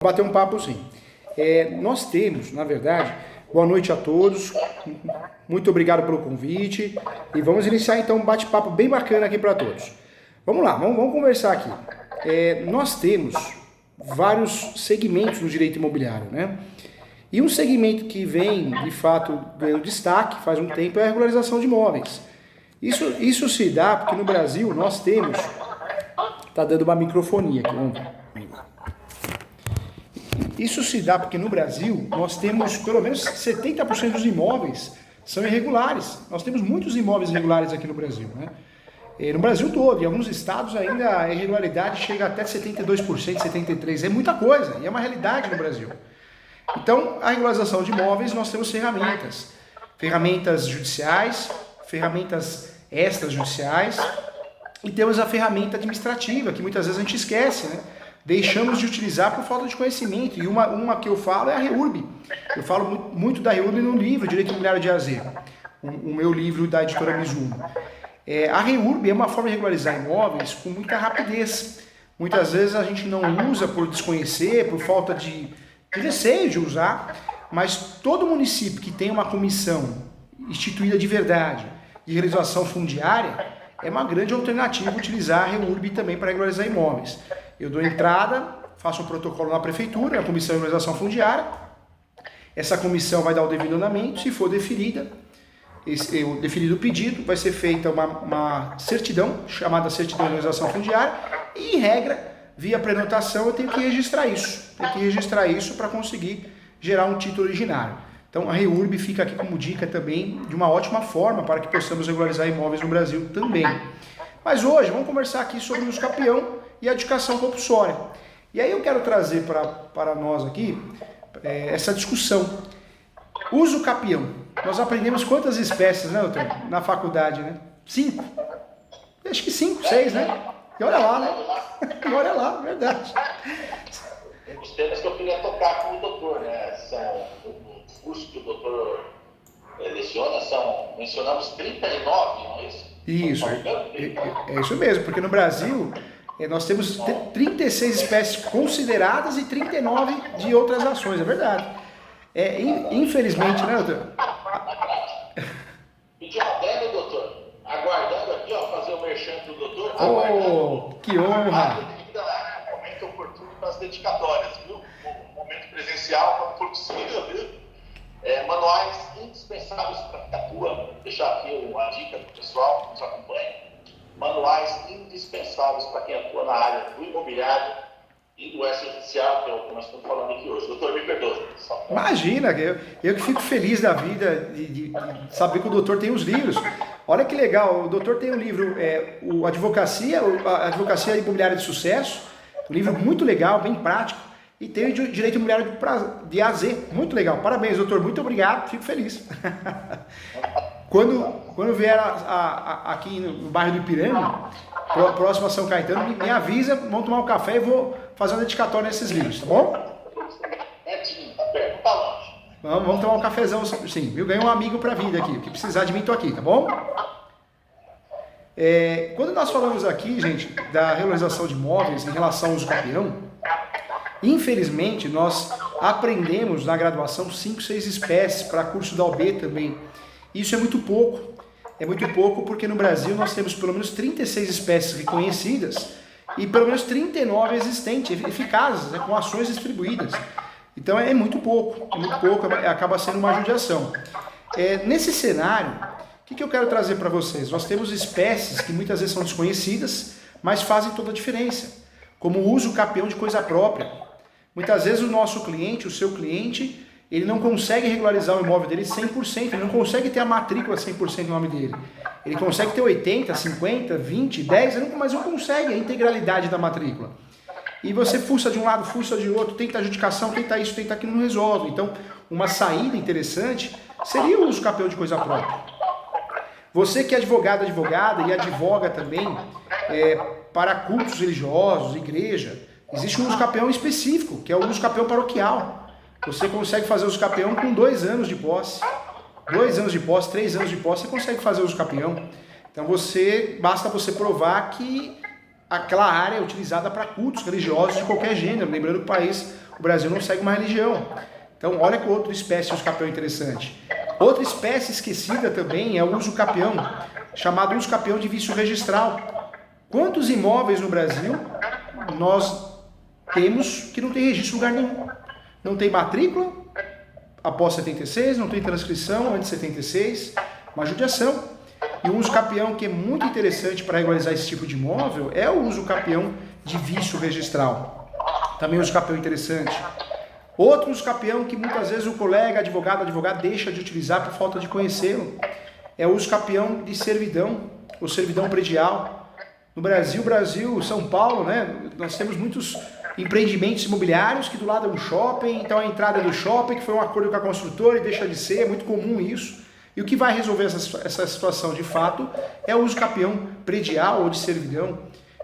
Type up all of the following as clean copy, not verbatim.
Bater um papo sim. Nós temos, na verdade, boa noite a todos, muito obrigado pelo convite e vamos iniciar então um bate-papo bem bacana aqui para todos. Vamos lá, vamos conversar aqui. Nós temos vários segmentos no direito imobiliário, né? E um segmento que vem, de fato, ganhando destaque faz um tempo é a regularização de imóveis. Isso se dá porque no Brasil nós temos... Tá dando uma microfonia aqui, vamos ver. Isso se dá porque no Brasil nós temos pelo menos 70% dos imóveis são irregulares. Nós temos muitos imóveis irregulares aqui no Brasil, né? No Brasil todo, em alguns estados ainda a irregularidade chega até 72%, 73%. É muita coisa e é uma realidade no Brasil. Então, a regularização de imóveis nós temos ferramentas judiciais, ferramentas extrajudiciais e temos a ferramenta administrativa, que muitas vezes a gente esquece, né? Deixamos de utilizar por falta de conhecimento. E uma que eu falo é a REURB. Eu falo muito da REURB no livro Direito Imobiliário de AZ, o meu livro da editora Mizuno. A REURB é uma forma de regularizar imóveis com muita rapidez. Muitas vezes a gente não usa por desconhecer, por falta de receio de usar, mas todo município que tem uma comissão instituída de verdade de realização fundiária, é uma grande alternativa utilizar a REURB também para regularizar imóveis. Eu dou entrada, faço um protocolo na prefeitura, a comissão de regularização fundiária. Essa comissão vai dar o devido andamento. Se for deferido o pedido, vai ser feita uma certidão, chamada certidão de regularização fundiária. E, em regra, via prenotação, eu tenho que registrar isso. Tenho que registrar isso para conseguir gerar um título originário. Então, a REURB fica aqui como dica também de uma ótima forma para que possamos regularizar imóveis no Brasil também. Mas hoje, vamos conversar aqui sobre o uso capião e a adjudicação compulsória. E aí eu quero trazer para nós aqui essa discussão. Uso capião. Nós aprendemos quantas espécies, né, doutor? Na faculdade, né? 5. Acho que 5, 6, né? E olha lá, né? E olha lá, verdade. Os temas que eu queria tocar com o doutor, né? São os cursos que o doutor leciona, mencionamos 39, não é isso? Isso, é isso mesmo, porque no Brasil nós temos 36 espécies consideradas e 39 de outras ações, é verdade. Infelizmente, né, doutor? Pedi uma adega, doutor, aguardando aqui, ó, fazer o merchan do doutor. Oh, que honra! Momento oportuno para as dedicatórias, viu? Momento presencial, quando for possível, viu? Manuais indispensáveis para quem atua, vou deixar aqui uma dica para o pessoal que nos acompanha. Manuais indispensáveis para quem atua na área do imobiliário e do extrajudicial, que é o que nós estamos falando aqui hoje. Doutor, me perdoe. Imagina, eu que fico feliz da vida de saber que o doutor tem os livros. Olha que legal, o doutor tem um livro, a Advocacia Imobiliária de Sucesso, um livro muito legal, bem prático. E tem o Direito Imobiliário de AZ, muito legal. Parabéns, doutor, muito obrigado, fico feliz. Quando vier aqui no bairro do Ipiranga, próximo a São Caetano, me avisa, vamos tomar um café e vou fazer uma dedicatória nesses livros, tá bom? Não tá longe. Vamos tomar um cafezão, sim. Eu ganhei um amigo para a vida aqui, que precisar de mim, tô aqui, tá bom? Quando nós falamos aqui, gente, da regularização de imóveis em relação ao uso capião, infelizmente, nós aprendemos na graduação 5, 6 espécies para curso da OAB também. Isso é muito pouco. É muito pouco porque no Brasil nós temos pelo menos 36 espécies reconhecidas e pelo menos 39 existentes, eficazes, né, com ações distribuídas. Então é muito pouco, acaba sendo uma judiação. Nesse cenário, o que eu quero trazer para vocês? Nós temos espécies que muitas vezes são desconhecidas, mas fazem toda a diferença, como o uso capião de coisa própria. Muitas vezes o nosso cliente, o seu cliente, ele não consegue regularizar o imóvel dele 100%, ele não consegue ter a matrícula 100% no nome dele. Ele consegue ter 80%, 50%, 20%, 10%, mas não consegue a integralidade da matrícula. E você fuça de um lado, fuça de outro, tenta adjudicação, tenta isso, tenta aquilo, não resolve. Então, uma saída interessante seria o uso capião de coisa própria. Você que é advogada e advoga também para cultos religiosos, igreja, existe um uso capião específico, que é o uso capião paroquial. Você consegue fazer o uso capião com 2 anos de posse. 2 anos de posse, 3 anos de posse, você consegue fazer o uso capião. Então basta você provar que aquela área é utilizada para cultos religiosos de qualquer gênero. Lembrando que o Brasil não segue uma religião. Então, olha que outra espécie de uso capião interessante. Outra espécie esquecida também é o uso capião, chamado uso capião de vício registral. Quantos imóveis no Brasil nós temos que não tem registro em lugar nenhum? Não tem matrícula após 76, não tem transcrição antes de 76, uma judiação. E o uso capião que é muito interessante para regularizar esse tipo de imóvel é o uso capião de vício registral. Também o uso capião interessante. Outro uso capião que muitas vezes o colega, advogado deixa de utilizar por falta de conhecê-lo é o uso capião de servidão, ou servidão predial. No Brasil, São Paulo, né, nós temos muitos empreendimentos imobiliários que do lado é um shopping, então a entrada é do shopping, que foi um acordo com a construtora e deixa de ser, é muito comum isso. E o que vai resolver essa situação de fato é o uso capião predial ou de servidão.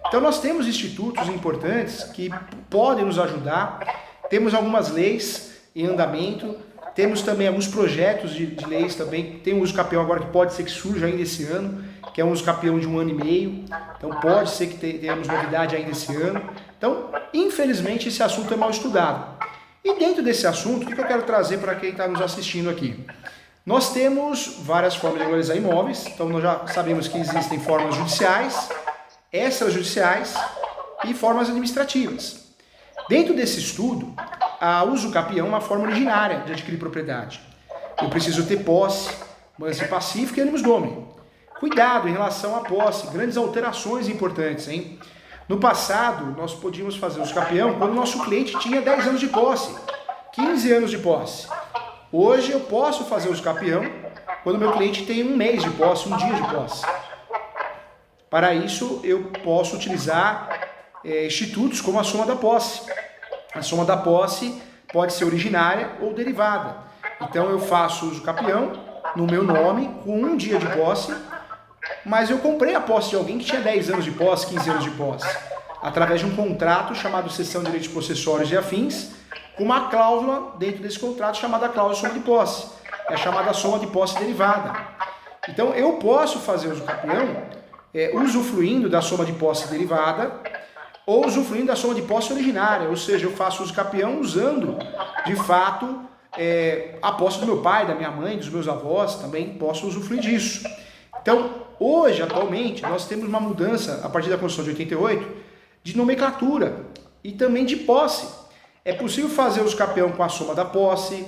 Então nós temos institutos importantes que podem nos ajudar, temos algumas leis em andamento, temos também alguns projetos de leis também, tem um uso capião agora que pode ser que surja ainda esse ano, que é um uso capião de 1 ano e meio, então pode ser que tenhamos novidade ainda esse ano. Então, infelizmente, esse assunto é mal estudado. E dentro desse assunto, o que eu quero trazer para quem está nos assistindo aqui? Nós temos várias formas de regularizar imóveis, então nós já sabemos que existem formas judiciais, extrajudiciais e formas administrativas. Dentro desse estudo, a uso capião é uma forma originária de adquirir propriedade. Eu preciso ter posse, mansa e pacífica e animus domini. Cuidado em relação à posse, grandes alterações importantes, hein? No passado, nós podíamos fazer uso capião quando o nosso cliente tinha 10 anos de posse, 15 anos de posse. Hoje eu posso fazer uso capião quando meu cliente tem 1 mês de posse, 1 dia de posse. Para isso, eu posso utilizar institutos como a soma da posse. A soma da posse pode ser originária ou derivada. Então eu faço uso capião no meu nome com 1 dia de posse, mas eu comprei a posse de alguém que tinha 10 anos de posse, 15 anos de posse, através de um contrato chamado cessão de direitos possessórios e afins, com uma cláusula dentro desse contrato chamada cláusula soma de posse, é a chamada soma de posse derivada. Então eu posso fazer uso capião usufruindo da soma de posse derivada ou usufruindo da soma de posse originária, ou seja, eu faço uso capião usando, de fato, a posse do meu pai, da minha mãe, dos meus avós, também posso usufruir disso. Então, hoje, atualmente, nós temos uma mudança, a partir da Constituição de 88, de nomenclatura e também de posse. É possível fazer uso capião com a soma da posse,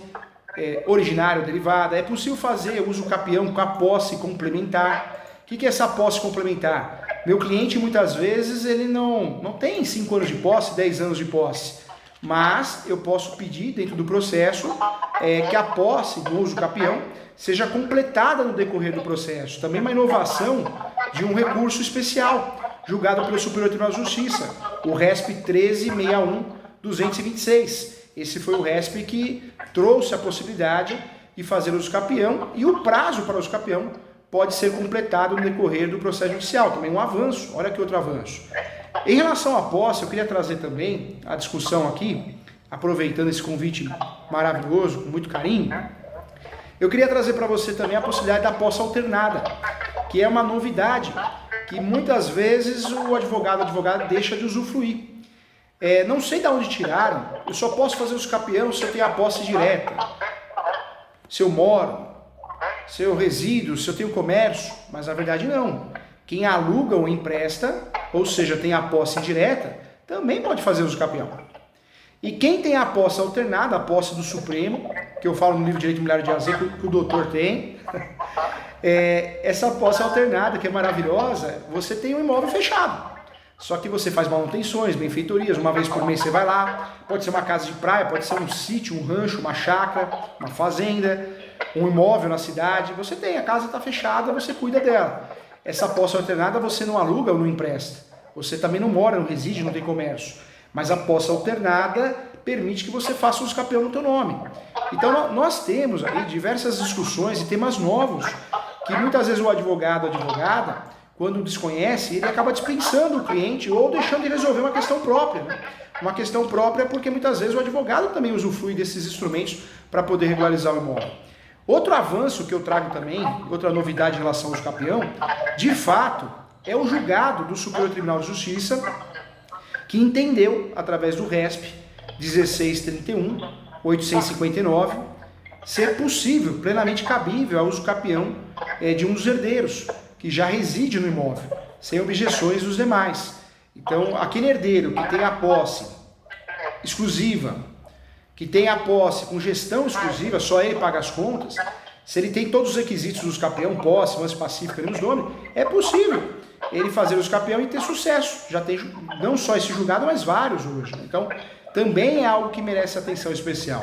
originária ou derivada, é possível fazer uso capião com a posse complementar. O que é essa posse complementar? Meu cliente, muitas vezes, ele não tem 5 anos de posse, 10 anos de posse, mas eu posso pedir, dentro do processo, que a posse do uso capião seja completada no decorrer do processo. Também uma inovação de um recurso especial, julgado pelo Superior Tribunal de Justiça, o RESP 13.61.226. Esse foi o RESP que trouxe a possibilidade de fazer uso capião, e o prazo para o uso capião pode ser completado no decorrer do processo judicial. Também um avanço, olha que outro avanço. Em relação à posse, eu queria trazer também a discussão aqui, aproveitando esse convite maravilhoso, com muito carinho, eu queria trazer para você também a possibilidade da posse alternada, que é uma novidade, que muitas vezes o advogado deixa de usufruir. Não sei de onde tiraram, eu só posso fazer uso capião se eu tenho a posse direta, se eu moro, se eu resido, se eu tenho comércio, mas na verdade não. Quem aluga ou empresta, ou seja, tem a posse indireta, também pode fazer uso capião. E quem tem a posse alternada, a posse do Supremo, que eu falo no livro Direito Imobiliário de AZ, que o doutor tem, essa posse alternada, que é maravilhosa, você tem um imóvel fechado. Só que você faz manutenções, benfeitorias, uma vez por mês você vai lá, pode ser uma casa de praia, pode ser um sítio, um rancho, uma chácara, uma fazenda, um imóvel na cidade, você tem, a casa está fechada, você cuida dela. Essa posse alternada você não aluga ou não empresta, você também não mora, não reside, não tem comércio, mas a posse alternada permite que você faça uso capião no teu nome. Então nós temos aí diversas discussões e temas novos, que muitas vezes o advogado ou advogada, quando desconhece, ele acaba dispensando o cliente ou deixando de resolver uma questão própria, né? Uma questão própria porque muitas vezes o advogado também usufrui desses instrumentos para poder regularizar o imóvel. Outro avanço que eu trago também, outra novidade em relação ao uso capião, de fato, é o julgado do Superior Tribunal de Justiça, que entendeu, através do RESP, 1631, 859, ser possível, plenamente cabível ao uso capião de um dos herdeiros, que já reside no imóvel, sem objeções dos demais. Então, aquele herdeiro que tem a posse exclusiva, que tem a posse com gestão exclusiva, só ele paga as contas, se ele tem todos os requisitos do uso capião, posse, lance pacífico, queremos nome, é possível ele fazer o uso capião e ter sucesso. Já tem não só esse julgado, mas vários hoje. Então, também é algo que merece atenção especial.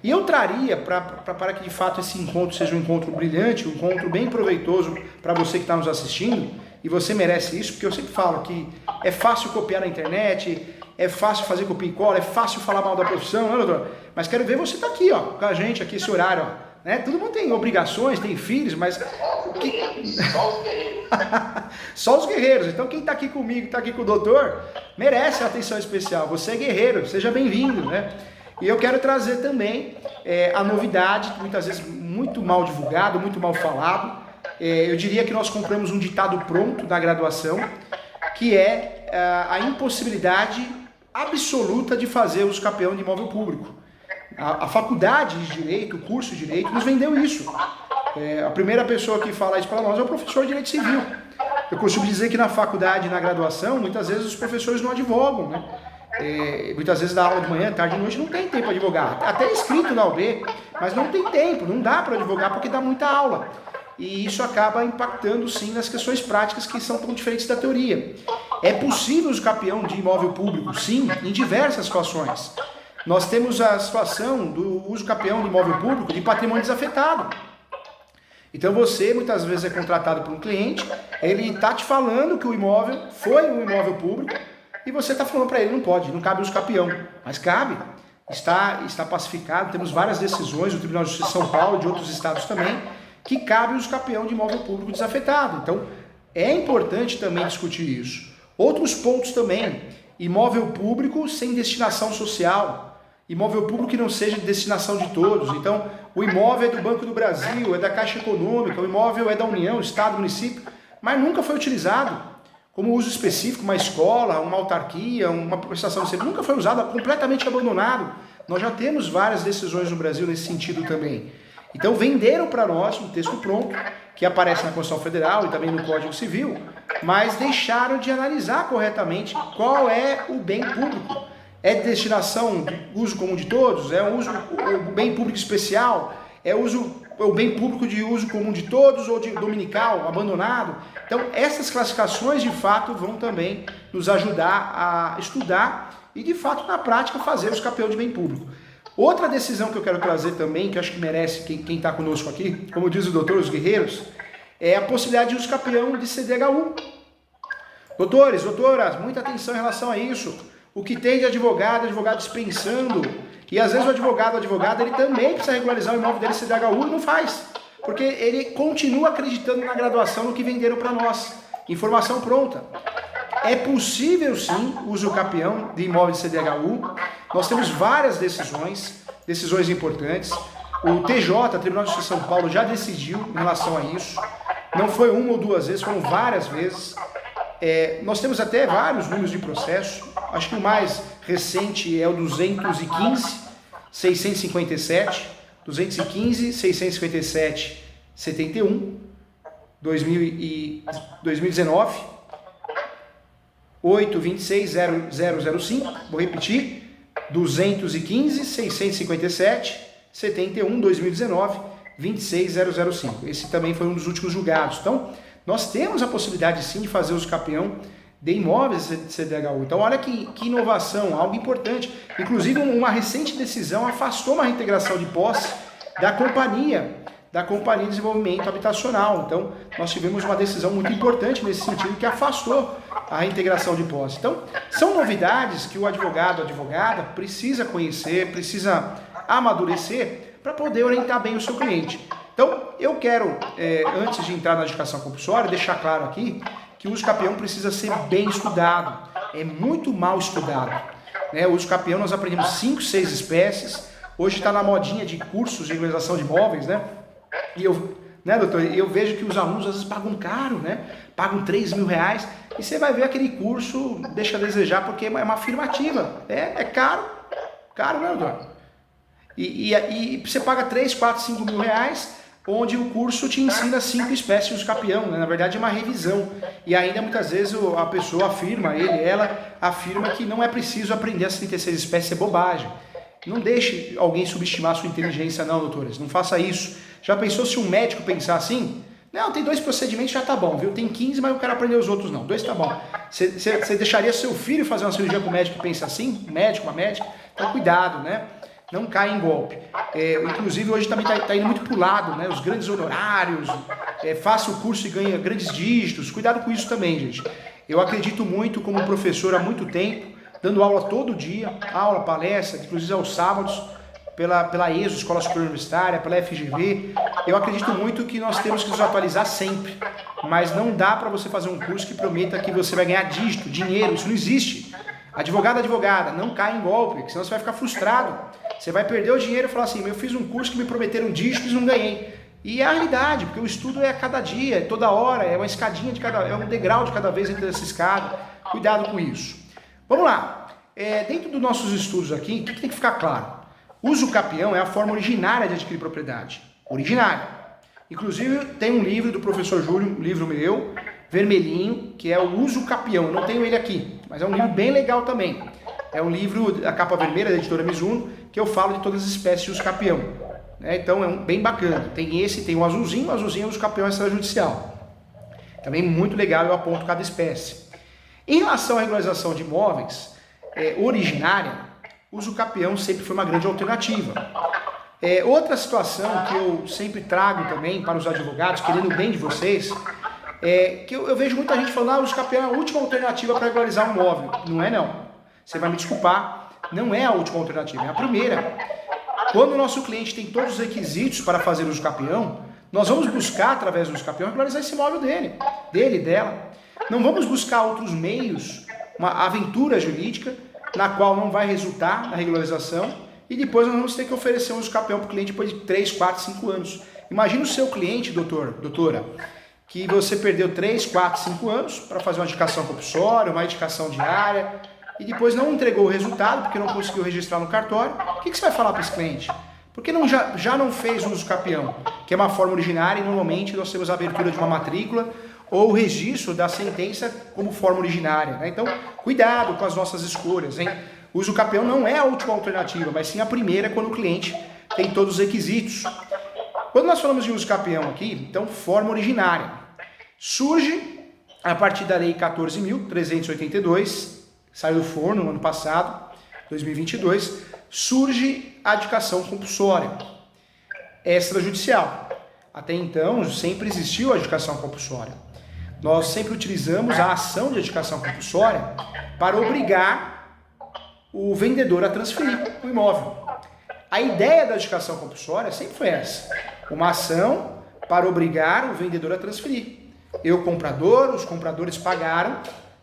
E eu traria, para que de fato esse encontro seja um encontro brilhante, um encontro bem proveitoso para você que está nos assistindo, e você merece isso, porque eu sempre falo que é fácil copiar na internet, é fácil fazer copia e cola, é fácil falar mal da profissão, né, doutor? Mas quero ver você estar aqui, ó, com a gente, aqui esse horário, ó, né? Todo mundo tem obrigações, tem filhos, mas... Só os guerreiros. Só os guerreiros. Então quem está aqui comigo, está aqui com o doutor, merece atenção especial. Você é guerreiro, seja bem-vindo, né? E eu quero trazer também a novidade, muitas vezes muito mal divulgado, muito mal falado. Eu diria que nós compramos um ditado pronto da graduação, que é a impossibilidade absoluta de fazer uso capião de imóvel público. A faculdade de Direito, o curso de Direito, nos vendeu isso. A primeira pessoa que fala isso para nós é o professor de Direito Civil. Eu costumo dizer que na faculdade, na graduação, muitas vezes os professores não advogam, né? Muitas vezes dá aula de manhã, tarde e noite, não tem tempo para advogar. Até é escrito na UB, mas não tem tempo, não dá para advogar porque dá muita aula. E isso acaba impactando sim nas questões práticas que são tão diferentes da teoria. É possível o capião de imóvel público? Sim, em diversas situações. Nós temos a situação do uso capião de imóvel público de patrimônio desafetado. Então você muitas vezes é contratado por um cliente, ele está te falando que o imóvel foi um imóvel público, e você está falando para ele, não pode, não cabe uso capião. Mas cabe, está pacificado, temos várias decisões do Tribunal de Justiça de São Paulo e de outros estados também, que cabe o uso capião de imóvel público desafetado. Então, é importante também discutir isso. Outros pontos também, imóvel público sem destinação social, imóvel público que não seja de destinação de todos. Então, o imóvel é do Banco do Brasil, é da Caixa Econômica, o imóvel é da União, Estado, município, mas nunca foi utilizado como uso específico, uma escola, uma autarquia, uma prestação de serviço, nunca foi usado, completamente abandonado. Nós já temos várias decisões no Brasil nesse sentido também. Então venderam para nós um texto pronto, que aparece na Constituição Federal e também no Código Civil, mas deixaram de analisar corretamente qual é o bem público. É de destinação de uso comum de todos? É o bem público especial? É o bem público de uso comum de todos ou de dominical, abandonado? Então, essas classificações, de fato, vão também nos ajudar a estudar e, de fato, na prática, fazer os capião de bem público. Outra decisão que eu quero trazer também, que eu acho que merece quem está conosco aqui, como diz o doutor, os guerreiros, é a possibilidade de uso capião de CDHU. Doutores, doutoras, muita atenção em relação a isso. O que tem de advogado dispensando, e às vezes o advogado, ele também precisa regularizar o imóvel dele CDHU e não faz. Porque ele continua acreditando na graduação no que venderam para nós. Informação pronta. É possível sim o uso capião de imóvel de CDHU. Nós temos várias decisões importantes. O TJ, Tribunal de Justiça de São Paulo, já decidiu em relação a isso. Não foi uma ou duas vezes, foram várias vezes. Nós temos até vários números de processo. Acho que o mais recente é o 215.657. 215.657.71, 2019, 826.0005, vou repetir, 215.657.71, 2019, 26.005. Esse também foi um dos últimos julgados. Então, nós temos a possibilidade sim de fazer uso capião de imóveis de CDHU. Então, olha que inovação, algo importante. Inclusive, uma recente decisão afastou uma reintegração de posse da Companhia de Desenvolvimento Habitacional. Então, nós tivemos uma decisão muito importante nesse sentido, que afastou a reintegração de posse. Então, são novidades que o advogado, a advogada, precisa conhecer, precisa amadurecer para poder orientar bem o seu cliente. Então, eu quero, antes de entrar na educação compulsória, deixar claro aqui que o uso capião precisa ser bem estudado, é muito mal estudado. O uso capião nós aprendemos 5, 6 espécies, hoje está na modinha de cursos de regularização de imóveis, né? E doutor, eu vejo que os alunos às vezes pagam caro, né? Pagam R$3.000, e você vai ver aquele curso deixa a desejar porque é uma afirmativa, é caro, Caro, né, doutor? E você paga 3, 4, 5 mil reais, onde o curso te ensina 5 espécies de usucapião, né? Na verdade é uma revisão. E ainda muitas vezes a pessoa afirma, ela afirma que não é preciso aprender as 36 espécies, é bobagem. Não deixe alguém subestimar a sua inteligência não, doutores, não faça isso. Já pensou se um médico pensar assim? Não, tem 2 procedimentos, já tá bom, viu? Tem 15, mas eu quero aprender os outros não. 2 tá bom. Você deixaria seu filho fazer uma cirurgia com um médico que pensa assim? Um médico, uma médica? Então cuidado, né? Não cai em golpe. Inclusive hoje também está indo muito para o lado, né? Os grandes honorários, faça o curso e ganha grandes dígitos. Cuidado com isso também, gente. Eu acredito muito como professor há muito tempo, dando aula todo dia, aula, palestra, inclusive aos sábados, pela ESO, Escola Superior Universitária, pela FGV. Eu acredito muito que nós temos que nos atualizar sempre, mas não dá para você fazer um curso que prometa que você vai ganhar dígito, dinheiro, isso não existe. Advogada, não cai em golpe, senão você vai ficar frustrado. Você vai perder o dinheiro e falar assim, eu fiz um curso que me prometeram dígitos e não ganhei. E é a realidade, porque o estudo é a cada dia, é toda hora, é uma escadinha de cada, é um degrau de cada vez entre essa escada. Cuidado com isso. Vamos lá. Dentro dos nossos estudos aqui, o que tem que ficar claro? Usucapião é a forma originária de adquirir propriedade. Originária. Inclusive, tem um livro do professor Júlio, um livro meu, vermelhinho, que é o Usucapião. Eu não tenho ele aqui, mas é um livro bem legal também. É um livro, a capa vermelha da editora Mizuno, que eu falo de todas as espécies de usucapião. Então é bem bacana. Tem esse, tem o azulzinho é o usucapião extrajudicial. Também muito legal, eu aponto cada espécie. Em relação à regularização de imóveis originária, o usucapião sempre foi uma grande alternativa. Outra situação que eu sempre trago também para os advogados, querendo o bem de vocês, que eu vejo muita gente falando, o usucapião é a última alternativa para regularizar um imóvel. Não é não. Você vai me desculpar, não é a última alternativa, é a primeira. Quando o nosso cliente tem todos os requisitos para fazer o usucapião, nós vamos buscar, através do usucapião, regularizar esse imóvel dele, dela. Não vamos buscar outros meios, uma aventura jurídica, na qual não vai resultar na regularização, e depois nós vamos ter que oferecer um usucapião para o cliente depois de 3, 4, 5 anos. Imagina o seu cliente, doutora, que você perdeu 3, 4, 5 anos para fazer uma indicação compulsória, uma indicação diária, e depois não entregou o resultado porque não conseguiu registrar no cartório. O que você vai falar para esse cliente? Porque já não fez o usucapião, que é uma forma originária, e normalmente nós temos a abertura de uma matrícula ou o registro da sentença como forma originária, né? Então, cuidado com as nossas escolhas, hein? O usucapião não é a última alternativa, mas sim a primeira quando o cliente tem todos os requisitos. Quando nós falamos de usucapião aqui, então, forma originária. Surge a partir da Lei 14.382, saiu do forno no ano passado, 2022, surge a adjudicação compulsória extrajudicial. Até então, sempre existiu a adjudicação compulsória. Nós sempre utilizamos a ação de adjudicação compulsória para obrigar o vendedor a transferir o imóvel. A ideia da adjudicação compulsória sempre foi essa, uma ação para obrigar o vendedor a transferir. Eu, comprador, os compradores pagaram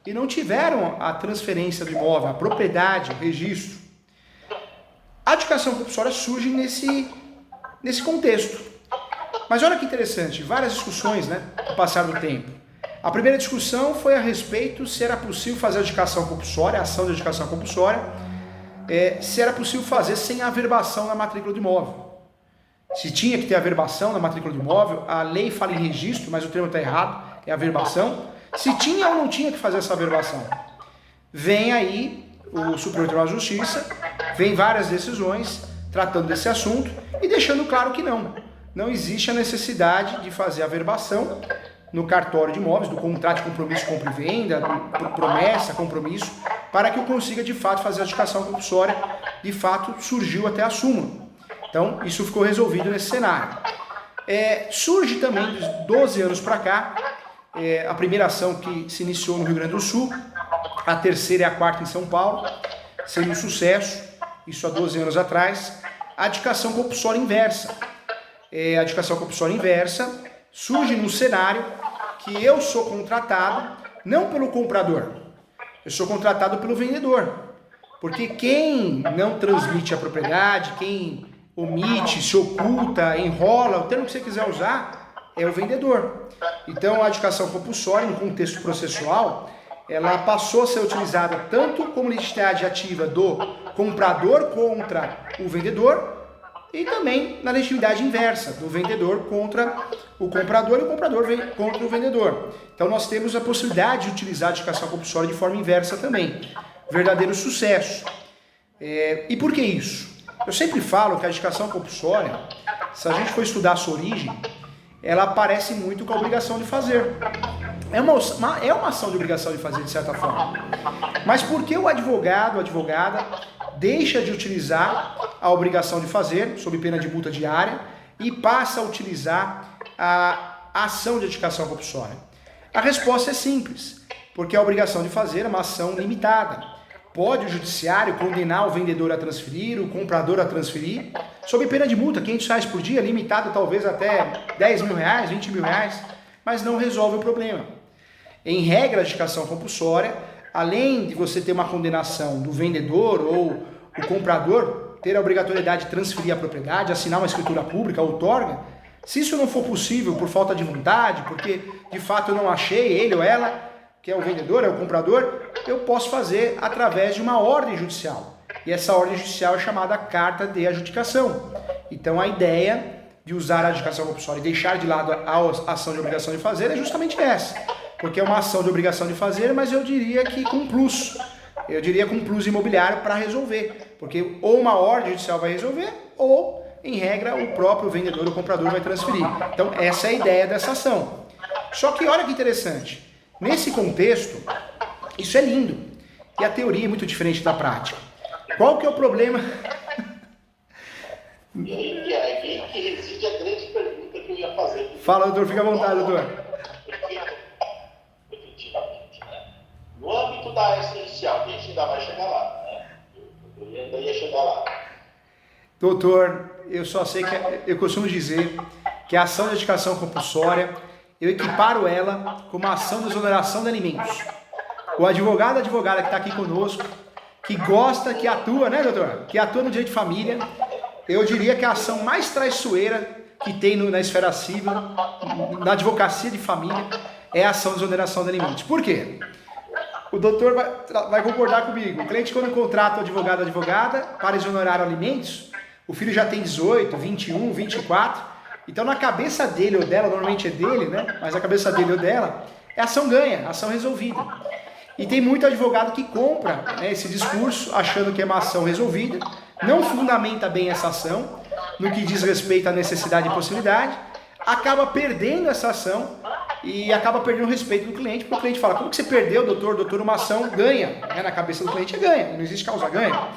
e não tiveram a transferência do imóvel, a propriedade, o registro. A adjudicação compulsória surge nesse contexto. Mas olha que interessante, várias discussões, né, no passar do tempo. A primeira discussão foi a respeito se era possível fazer a adjudicação compulsória, a ação de adjudicação compulsória, se era possível fazer sem averbação na matrícula do imóvel. Se tinha que ter averbação na matrícula do imóvel, a lei fala em registro, mas o termo está errado, é averbação. Se tinha ou não tinha que fazer essa averbação. Vem aí o Superior Tribunal de Justiça, vem várias decisões tratando desse assunto e deixando claro que não existe a necessidade de fazer averbação no cartório de imóveis, do contrato de compromisso, compra e venda, do promessa, compromisso, para que eu consiga de fato fazer a adjudicação compulsória, de fato surgiu até a súmula. Então, isso ficou resolvido nesse cenário. Surge também, de 12 anos para cá, a primeira ação que se iniciou no Rio Grande do Sul, a terceira e a quarta em São Paulo, sendo um sucesso, isso há 12 anos atrás, a adjudicação compulsória inversa. A adjudicação compulsória inversa surge num cenário que eu sou contratado não pelo comprador, eu sou contratado pelo vendedor. Porque quem não transmite a propriedade, quem omite, se oculta, enrola, o termo que você quiser usar, é o vendedor. Então a adjudicação compulsória, no contexto processual, ela passou a ser utilizada tanto como legitimidade ativa do comprador contra o vendedor, e também na legitimidade inversa, do vendedor contra o comprador e o comprador contra o vendedor. Então nós temos a possibilidade de utilizar a adjudicação compulsória de forma inversa também. Verdadeiro sucesso. E por que isso? Eu sempre falo que a adjudicação compulsória, se a gente for estudar a sua origem, ela parece muito com a obrigação de fazer. É uma ação de obrigação de fazer, de certa forma. Mas por que o advogado, a advogada, deixa de utilizar a obrigação de fazer, sob pena de multa diária, e passa a utilizar a ação de adjudicação compulsória? A resposta é simples, porque a obrigação de fazer é uma ação limitada. Pode o judiciário condenar o vendedor a transferir, o comprador a transferir, sob pena de multa, R$500 por dia, limitado talvez até R$10 mil, R$20 mil, mas não resolve o problema. Em regra, a adjudicação compulsória, além de você ter uma condenação do vendedor ou o comprador, ter a obrigatoriedade de transferir a propriedade, assinar uma escritura pública, outorga, se isso não for possível por falta de vontade, porque de fato eu não achei ele ou ela, que é o vendedor, é o comprador, eu posso fazer através de uma ordem judicial. E essa ordem judicial é chamada carta de adjudicação. Então a ideia de usar a adjudicação compulsória e deixar de lado a ação de obrigação de fazer é justamente essa. Porque é uma ação de obrigação de fazer, mas eu diria que com plus. Eu diria com plus imobiliário para resolver. Porque ou uma ordem judicial vai resolver, ou, em regra, o próprio vendedor ou comprador vai transferir. Então essa é a ideia dessa ação. Só que olha que interessante. Nesse contexto, isso é lindo. E a teoria é muito diferente da prática. Qual que é o problema? E aí que reside a grande pergunta que eu ia fazer. Fala, doutor, fica à vontade, doutor. Efetivamente, né? No âmbito da AS inicial, que a gente ainda vai chegar lá, né? Eu ainda ia chegar lá. Doutor, eu só sei que eu costumo dizer que a ação de adjudicação compulsória, eu equiparo ela com uma ação de exoneração de alimentos. O advogado, a advogada que está aqui conosco, que gosta, que atua, né, doutor? Que atua no direito de família, eu diria que a ação mais traiçoeira que tem na esfera civil, na advocacia de família, é a ação de exoneração de alimentos. Por quê? O doutor vai concordar comigo. O cliente, quando contrata o advogado ou advogada para exonerar alimentos, o filho já tem 18, 21, 24. Então, na cabeça dele ou dela, normalmente é dele, né? Mas a cabeça dele ou dela, é ação ganha, ação resolvida. E tem muito advogado que compra, né, esse discurso, achando que é uma ação resolvida, não fundamenta bem essa ação, no que diz respeito à necessidade e possibilidade, acaba perdendo essa ação e acaba perdendo o respeito do cliente, porque o cliente fala, como que você perdeu, doutor? Doutor, uma ação ganha. Na cabeça do cliente é ganha, não existe causa ganha.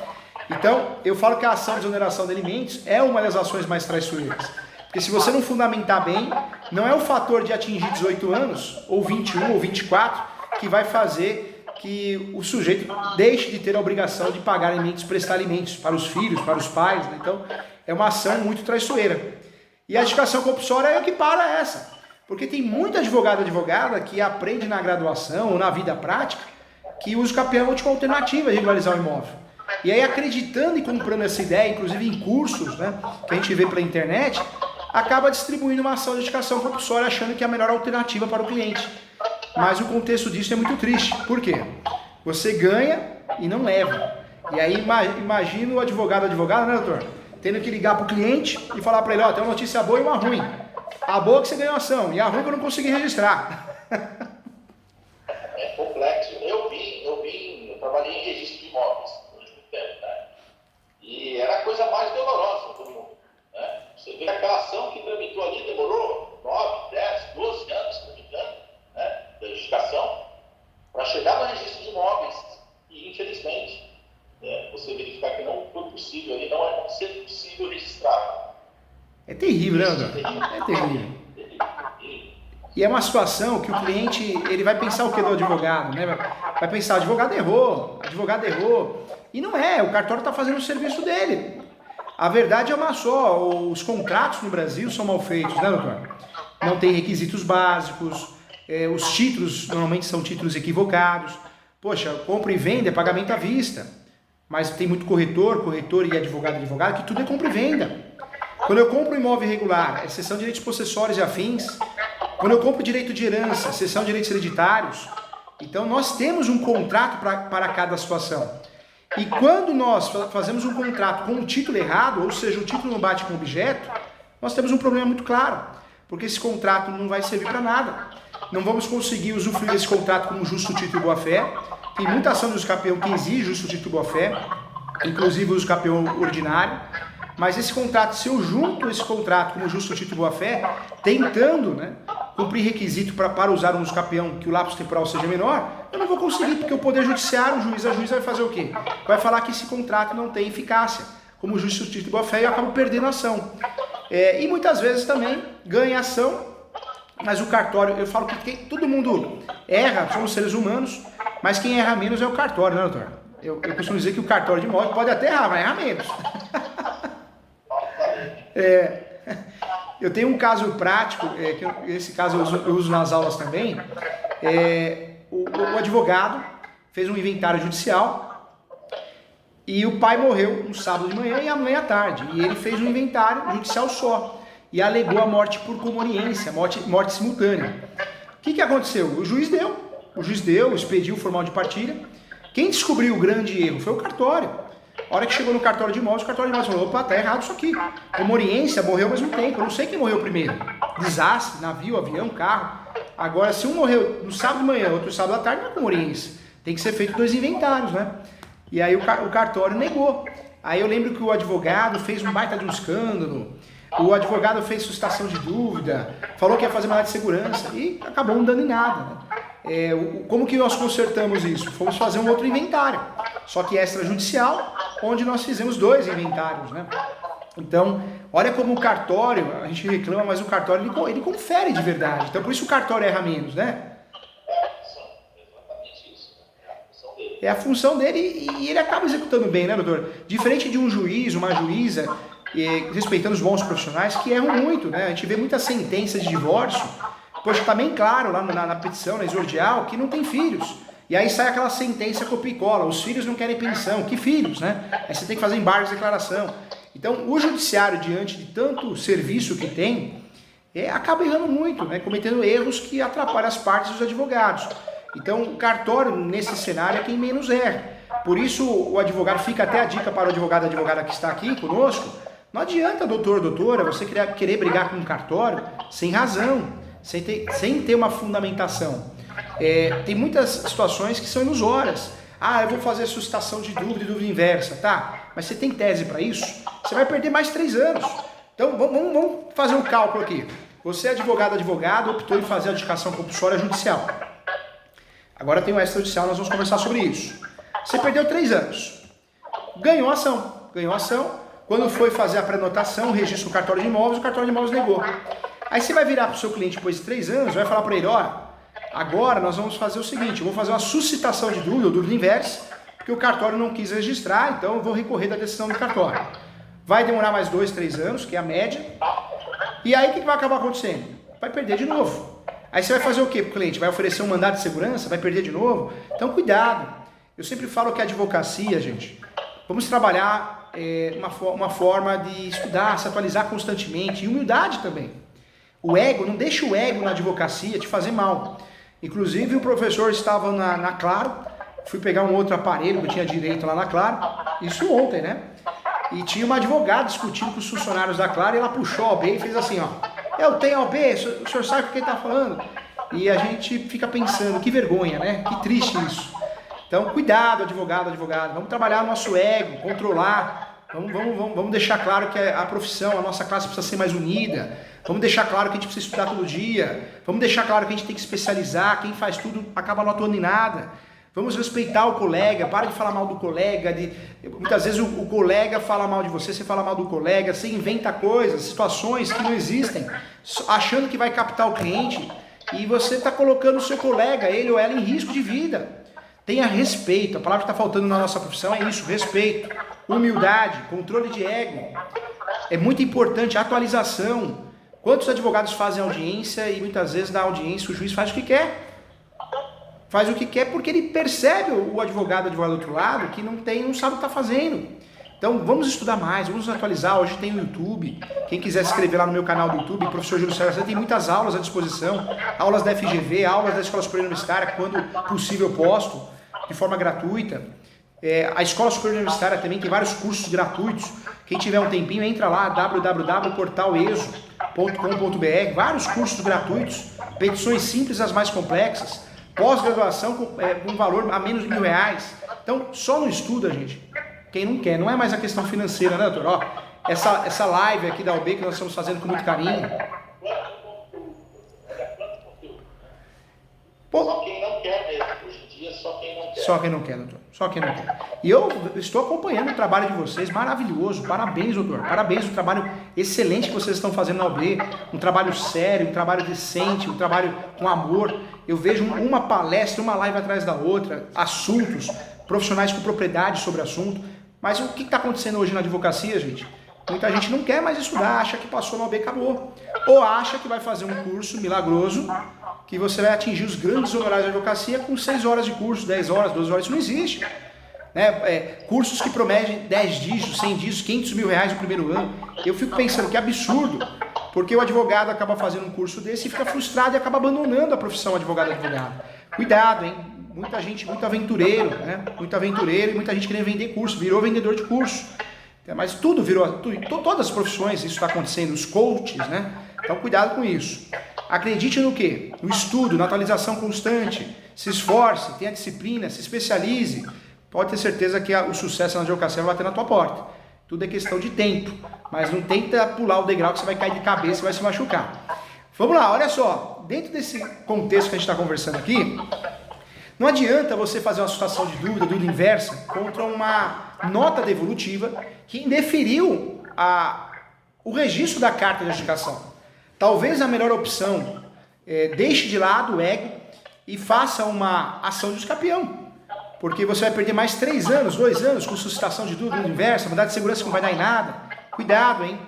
Então, eu falo que a ação de exoneração de alimentos é uma das ações mais traiçoeiras. Porque se você não fundamentar bem, não é o fator de atingir 18 anos, ou 21, ou 24, que vai fazer que o sujeito deixe de ter a obrigação de pagar alimentos, prestar alimentos para os filhos, para os pais, né? Então, é uma ação muito traiçoeira. E a adjudicação compulsória é o que para essa. Porque tem muito advogado e advogada que aprende na graduação ou na vida prática que usa o capião como alternativa de regularizar o imóvel. E aí, acreditando e comprando essa ideia, inclusive em cursos, né, que a gente vê pela internet, acaba distribuindo uma ação de adjudicação compulsória achando que é a melhor alternativa para o cliente. Mas o contexto disso é muito triste. Por quê? Você ganha e não leva. E aí imagina o advogado ou advogada, né, doutor? Tendo que ligar para o cliente e falar para ele, ó, tem uma notícia boa e uma ruim. A boa é que você ganhou a ação, e a ruim é que eu não consegui registrar. É complexo. Eu trabalhei em registro de imóveis durante muito tempo, né? E era a coisa mais dolorosa do mundo, né? Você vê aquela ação que tramitou ali, demorou 9, 10, 12 anos, se não me engano, né? Da adjudicação, para chegar no registro de imóveis. E, infelizmente, você verificar que não foi possível ali, não é ser possível registrar. É terrível, né, doutor? É terrível. E é uma situação que o cliente, ele vai pensar o que do advogado, né? Vai pensar, advogado errou. E não é, o cartório está fazendo o serviço dele. A verdade é uma só, os contratos no Brasil são mal feitos, né, doutor? Não tem requisitos básicos, os títulos normalmente são títulos equivocados. Poxa, compra e venda é pagamento à vista. Mas tem muito corretor e advogado, que tudo é compra e venda. Quando eu compro um imóvel irregular, é cessão de direitos possessórios e afins. Quando eu compro direito de herança, cessão de direitos hereditários. Então nós temos um contrato para cada situação. E quando nós fazemos um contrato com o título errado, ou seja, o título não bate com o objeto, nós temos um problema muito claro, porque esse contrato não vai servir para nada. Não vamos conseguir usufruir desse contrato como justo título e boa-fé. Tem muita ação do usucapião que exige justo título e boa-fé, inclusive o usucapião ordinário. Mas esse contrato, se eu junto esse contrato como justo título e boa-fé, tentando, né, cumprir requisito para usar um usucapião que o lapso temporal seja menor, eu não vou conseguir, porque o Poder Judiciário, a juíza vai fazer o quê? Vai falar que esse contrato não tem eficácia como justo título e boa-fé e eu acabo perdendo a ação. E muitas vezes também ganha ação, mas o cartório, eu falo que todo mundo erra, somos seres humanos, mas quem erra menos é o cartório, né, doutor? Eu costumo dizer que o cartório de imóvel pode até errar, mas erra menos. Eu tenho um caso prático, que esse caso eu uso nas aulas também. O advogado fez um inventário judicial e o pai morreu no sábado de manhã e a mãe à tarde. E ele fez um inventário judicial só e alegou a morte por comoniência, morte simultânea. O que aconteceu? O juiz deu, expediu o formal de partilha. Quem descobriu o grande erro foi o cartório. A hora que chegou no cartório de imóveis, o cartório de imóveis falou, opa, tá errado isso aqui. Comoriência morreu ao mesmo tempo, eu não sei quem morreu primeiro. Desastre, navio, avião, carro. Agora, se um morreu no sábado de manhã, outro no sábado à tarde, não é comoriência. Tem que ser feito 2 inventários, né? E aí o cartório negou. Aí eu lembro que o advogado fez um baita de um escândalo. O advogado fez suscitação de dúvida, falou que ia fazer mandado de segurança e acabou não dando em nada, né? Como que nós consertamos isso? Fomos fazer um outro inventário, só que extrajudicial, onde nós fizemos 2 inventários, né? Então, olha como o cartório, a gente reclama, mas o cartório ele confere de verdade. Então, por isso o cartório erra menos, né? É a função dele e ele acaba executando bem, né, doutor? Diferente de um juiz, uma juíza, respeitando os bons profissionais, que erram muito, né? A gente vê muitas sentenças de divórcio. Poxa, tá bem claro lá na petição, na exordial, que não tem filhos. E aí sai aquela sentença copia e cola, os filhos não querem pensão. Que filhos, né? Aí você tem que fazer embargo de declaração. Então, o judiciário, diante de tanto serviço que tem, acaba errando muito, né? Cometendo erros que atrapalham as partes dos advogados. Então, o cartório, nesse cenário, é quem menos erra. Por isso, o advogado, fica até a dica para o advogado e advogada que está aqui conosco, não adianta, doutor, doutora, você querer brigar com um cartório sem razão, sem ter uma fundamentação. Tem muitas situações que são ilusórias. Ah, eu vou fazer suscitação de dúvida e dúvida inversa, tá? Mas você tem tese para isso? Você vai perder mais 3 anos. Então, vamos fazer um cálculo aqui. Você, advogado, optou em fazer a adjudicação compulsória judicial. Agora tem o extrajudicial, nós vamos conversar sobre isso. Você perdeu 3 anos. Ganhou ação. Quando foi fazer a prenotação, registro no cartório de imóveis, o cartório de imóveis negou. Aí você vai virar para o seu cliente depois de 3 anos, vai falar para ele, ó, agora nós vamos fazer o seguinte, eu vou fazer uma suscitação de dúvida, ou dúvida inversa, porque o cartório não quis registrar, então eu vou recorrer da decisão do cartório. Vai demorar mais 2, 3 anos, que é a média, e aí o que vai acabar acontecendo? Vai perder de novo. Aí você vai fazer o quê para o cliente? Vai oferecer um mandado de segurança? Vai perder de novo? Então cuidado. Eu sempre falo que a advocacia, gente, vamos trabalhar uma forma de estudar, se atualizar constantemente, e humildade também. O ego, não deixa o ego na advocacia te fazer mal. Inclusive o professor estava na Claro, fui pegar um outro aparelho que eu tinha direito lá na Claro, isso ontem, né? E tinha uma advogada discutindo com os funcionários da Claro e ela puxou a OB e fez assim, ó, eu tenho a OB, o senhor sabe o que ele está falando? E a gente fica pensando, que vergonha, né? Que triste isso. Então, cuidado, advogado, vamos trabalhar o nosso ego, controlar, vamos deixar claro que a profissão, a nossa classe precisa ser mais unida, vamos deixar claro que a gente precisa estudar todo dia, vamos deixar claro que a gente tem que especializar, quem faz tudo acaba não atuando em nada, vamos respeitar o colega, para de falar mal do colega, muitas vezes o colega fala mal de você, você fala mal do colega, você inventa coisas, situações que não existem, achando que vai captar o cliente, e você está colocando o seu colega, ele ou ela, em risco de vida. Tenha respeito, a palavra que está faltando na nossa profissão é isso, respeito, humildade, controle de ego. É muito importante a atualização. Quantos advogados fazem audiência e muitas vezes na audiência o juiz faz o que quer? Faz o que quer porque ele percebe o advogado do outro lado que não sabe o que está fazendo. Então vamos estudar mais, vamos atualizar. Hoje tem o YouTube, quem quiser se inscrever lá no meu canal do YouTube, professor Júlio César, tem muitas aulas à disposição, aulas da FGV, aulas da Escola Superior Universitária, quando possível eu posto, de forma gratuita. A Escola Superior Universitária também tem vários cursos gratuitos. Quem tiver um tempinho, entra lá, www.portaleso.com.br, vários cursos gratuitos, petições simples as mais complexas, pós-graduação com um valor a menos de R$1.000. Então, só não estuda, gente, quem não quer. Não é mais a questão financeira, né, doutor? Ó, essa live aqui da UB que nós estamos fazendo com muito carinho. Só quem não quer mesmo. Hoje em dia, só quem não quer. Só quem não quer, doutor. Só quem não quer. E eu estou acompanhando o trabalho de vocês, maravilhoso. Parabéns, doutor. Parabéns, o trabalho excelente que vocês estão fazendo na UB. Um trabalho sério, um trabalho decente, um trabalho com amor. Eu vejo uma palestra, uma live atrás da outra, assuntos, profissionais com propriedade sobre o assunto. Mas o que está acontecendo hoje na advocacia, gente? Muita gente não quer mais estudar, acha que passou na UB e acabou. Ou acha que vai fazer um curso milagroso, que você vai atingir os grandes honorários da advocacia com 6 horas de curso, 10 horas, 12 horas. Isso não existe. Né? Cursos que prometem 10 dígitos, 100 dígitos, R$500.000 no primeiro ano. Eu fico pensando que absurdo, porque o advogado acaba fazendo um curso desse e fica frustrado e acaba abandonando a profissão advogado. Cuidado, hein? Muita gente, muito aventureiro, né? Muito aventureiro e muita gente querendo vender curso, virou vendedor de curso. Mas tudo virou, todas as profissões isso está acontecendo, os coaches, né? Então cuidado com isso. Acredite no quê? No estudo, na atualização constante, se esforce, tenha disciplina, se especialize. Pode ter certeza que o sucesso na advocacia vai bater na tua porta. Tudo é questão de tempo, mas não tenta pular o degrau que você vai cair de cabeça e vai se machucar. Vamos lá, olha só, dentro desse contexto que a gente está conversando aqui, não adianta você fazer uma situação de dúvida inversa contra uma nota devolutiva que indeferiu o registro da carta de justificação. Talvez a melhor opção deixe de lado o ego e faça uma ação de escapião. Porque você vai perder mais 3 anos, 2 anos com suscitação de dúvida inversa, mandado de segurança que não vai dar em nada. Cuidado, hein?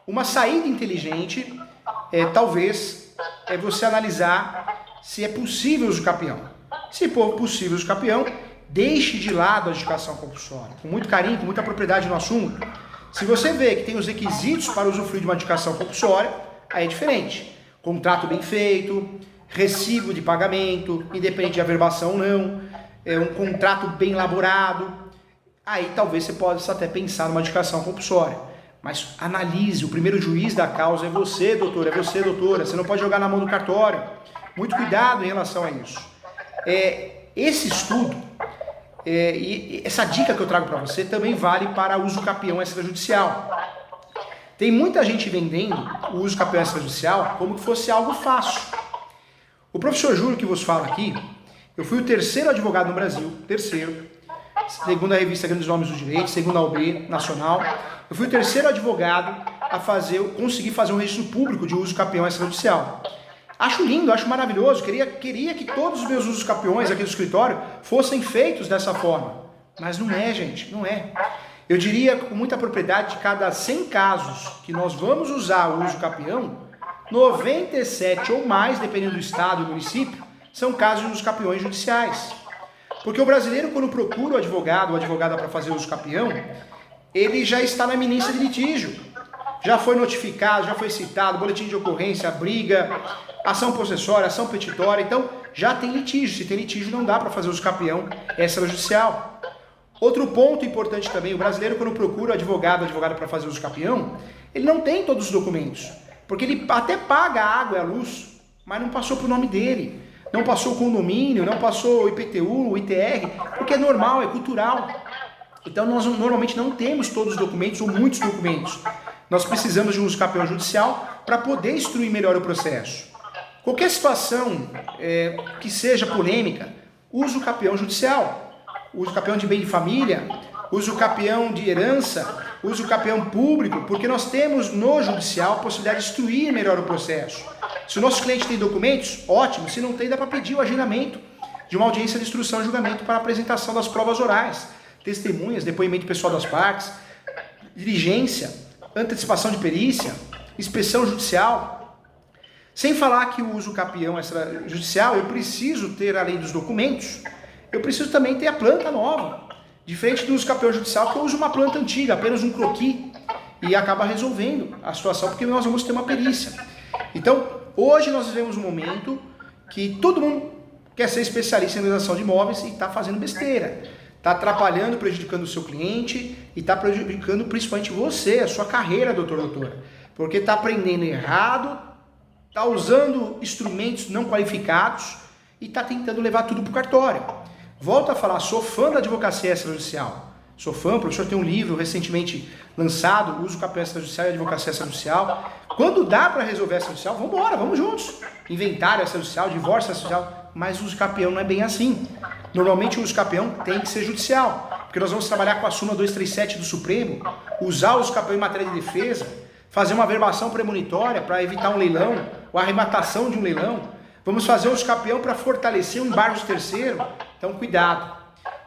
Uma saída inteligente talvez você analisar se é possível o escapião. Se for possível o escapião, deixe de lado a adjudicação compulsória. Com muito carinho, com muita propriedade no assunto. Se você vê que tem os requisitos para usufruir de uma adjudicação compulsória, aí é diferente. Contrato bem feito, recibo de pagamento, independente de averbação ou não, um contrato bem elaborado. Aí talvez você possa até pensar numa adjudicação compulsória. Mas analise, o primeiro juiz da causa é você, doutor, é você, doutora. Você não pode jogar na mão do cartório. Muito cuidado em relação a isso. Esse estudo, e essa dica que eu trago para você também vale para uso capião extrajudicial. Tem muita gente vendendo o uso capião extrajudicial como se fosse algo fácil. O professor Júlio que vos fala aqui, eu fui o 3º advogado no Brasil, 3º, segundo a revista Grandes Nomes do Direito, segundo a UB Nacional, eu fui o 3º advogado a conseguir fazer um registro público de uso capião extrajudicial. Acho lindo, acho maravilhoso, queria que todos os meus usos capiões aqui do escritório fossem feitos dessa forma. Mas não é, gente, não é. Eu diria com muita propriedade, de cada 100 casos que nós vamos usar o uso capião, 97 ou mais, dependendo do estado e do município, são casos de uso capiões judiciais. Porque o brasileiro, quando procura o advogado ou a advogada para fazer uso capião, ele já está na iminência de litígio. Já foi notificado, já foi citado, boletim de ocorrência, briga, ação possessória, ação petitória, então já tem litígio. Se tem litígio, não dá para fazer uso capião extrajudicial. Outro ponto importante também, o brasileiro quando procura o advogado ou advogada para fazer uso capião, ele não tem todos os documentos, porque ele até paga a água e a luz, mas não passou para o nome dele, não passou o condomínio, não passou o IPTU, o ITR, porque é normal, é cultural. Então nós normalmente não temos todos os documentos ou muitos documentos. Nós precisamos de um uso capião judicial para poder instruir melhor o processo. Qualquer situação que seja polêmica, use o capião judicial. Use o capião de bem de família, use o capião de herança, use o capião público, porque nós temos no judicial a possibilidade de instruir melhor o processo. Se o nosso cliente tem documentos, ótimo. Se não tem, dá para pedir o agendamento de uma audiência de instrução e julgamento para a apresentação das provas orais, testemunhas, depoimento pessoal das partes, diligência, antecipação de perícia, inspeção judicial. Sem falar que o uso capião extrajudicial, eu preciso ter, além dos documentos, eu preciso também ter a planta nova. Diferente do uso capião judicial, que eu uso uma planta antiga, apenas um croquis, e acaba resolvendo a situação, porque nós vamos ter uma perícia. Então, hoje nós vivemos um momento que todo mundo quer ser especialista em legalização de imóveis e está fazendo besteira. está atrapalhando, prejudicando o seu cliente e está prejudicando principalmente você, a sua carreira, doutora. Porque está aprendendo errado, está usando instrumentos não qualificados e está tentando levar tudo para o cartório. Volto a falar, sou fã da advocacia extrajudicial. Sou fã, o professor tem um livro recentemente lançado, Uso Campeão Extrajudicial e Advocacia Extrajudicial. Quando dá para resolver extrajudicial, vamos embora, vamos juntos. Inventário extrajudicial, divórcio extrajudicial, mas o uso campeão não é bem assim. Normalmente o uso campeão tem que ser judicial, porque nós vamos trabalhar com a súmula 237 do Supremo, usar o uso campeão em matéria de defesa, fazer uma verbação premonitória para evitar um leilão, ou a arrematação de um leilão. Vamos fazer o uso campeão para fortalecer o embargo de terceiro. Então, cuidado.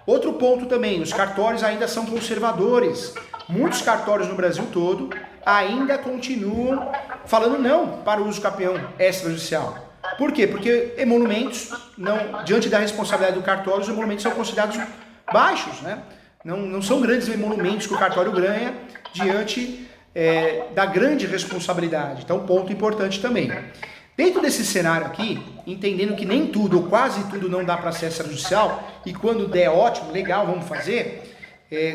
Outro ponto também, os cartórios ainda são conservadores. Muitos cartórios no Brasil todo ainda continuam falando não para o uso campeão extrajudicial. Por quê? Porque emolumentos, diante da responsabilidade do cartório, os emolumentos são considerados baixos, né? Não são grandes emolumentos que o cartório ganha diante da grande responsabilidade. Então, ponto importante também. Dentro desse cenário aqui, entendendo que nem tudo ou quase tudo não dá para ser extrajudicial, e quando der ótimo, legal, vamos fazer,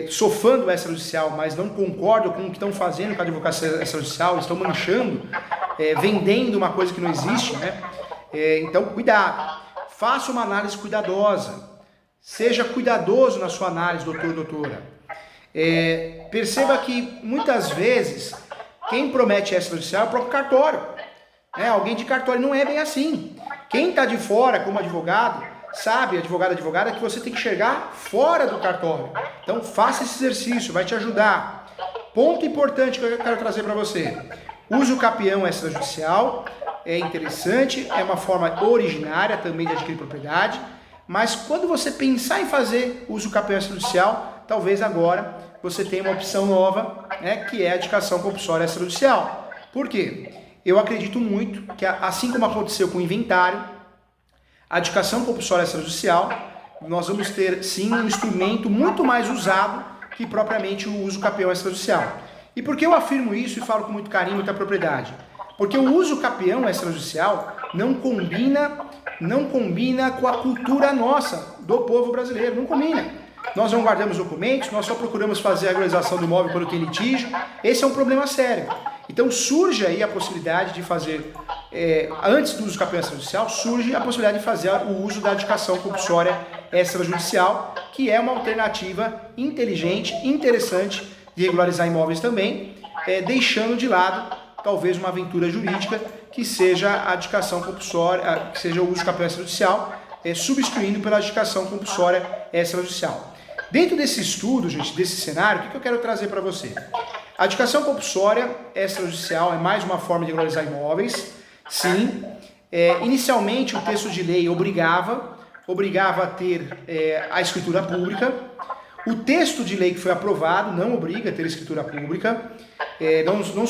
sou fã do extrajudicial, mas não concordo com o que estão fazendo com a advocacia extrajudicial, estão manchando, vendendo uma coisa que não existe, né? Então, cuidado, faça uma análise cuidadosa, seja cuidadoso na sua análise, doutora. Perceba que muitas vezes quem promete extrajudicial é o próprio cartório. Alguém de cartório, não é bem assim. Quem está de fora como advogado, sabe, advogada, que você tem que enxergar fora do cartório. Então faça esse exercício, vai te ajudar. Ponto importante que eu quero trazer para você. Use o campeão extrajudicial, é interessante, é uma forma originária também de adquirir propriedade, mas quando você pensar em fazer uso do campeão extrajudicial, talvez agora você tenha uma opção nova, né, que é a dedicação compulsória extrajudicial. Por quê? Eu acredito muito que, assim como aconteceu com o inventário, a dedicação compulsória extrajudicial, nós vamos ter sim um instrumento muito mais usado que propriamente o uso campeão extrajudicial. E por que eu afirmo isso e falo com muito carinho e muita propriedade? Porque o uso campeão extrajudicial não combina com a cultura nossa, do povo brasileiro, não combina. Nós não guardamos documentos, nós só procuramos fazer a regularização do imóvel quando tem litígio. Esse é um problema sério. Então surge aí a possibilidade de fazer, antes do uso campeão extrajudicial, surge a possibilidade de fazer o uso da dedicação compulsória extrajudicial, que é uma alternativa inteligente, interessante de regularizar imóveis também, deixando de lado talvez uma aventura jurídica que seja a dedicação compulsória, que seja o uso campeão extrajudicial, substituindo pela dedicação compulsória extrajudicial. Dentro desse estudo, gente, desse cenário, o que eu quero trazer para você? A dedicação compulsória extrajudicial é mais uma forma de regularizar imóveis, sim. Inicialmente o texto de lei obrigava a ter a escritura pública. O texto de lei que foi aprovado não obriga a ter escritura pública. Não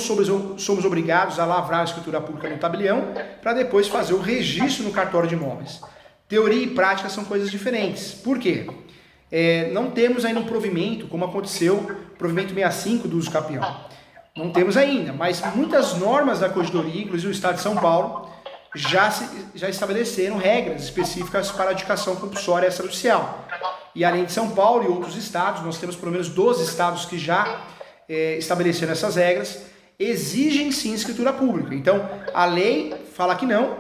somos obrigados a lavrar a escritura pública no tabelião para depois fazer o registro no cartório de imóveis. Teoria e prática são coisas diferentes. Por quê? Não temos ainda um provimento, como aconteceu, provimento 65 do uso campeão. Não temos ainda, mas muitas normas da Corregedoria, inclusive o Estado de São Paulo, já estabeleceram regras específicas para a dedicação compulsória extrajudicial. E além de São Paulo e outros estados, nós temos pelo menos 12 estados que já estabeleceram essas regras, exigem sim escritura pública. Então, a lei fala que não,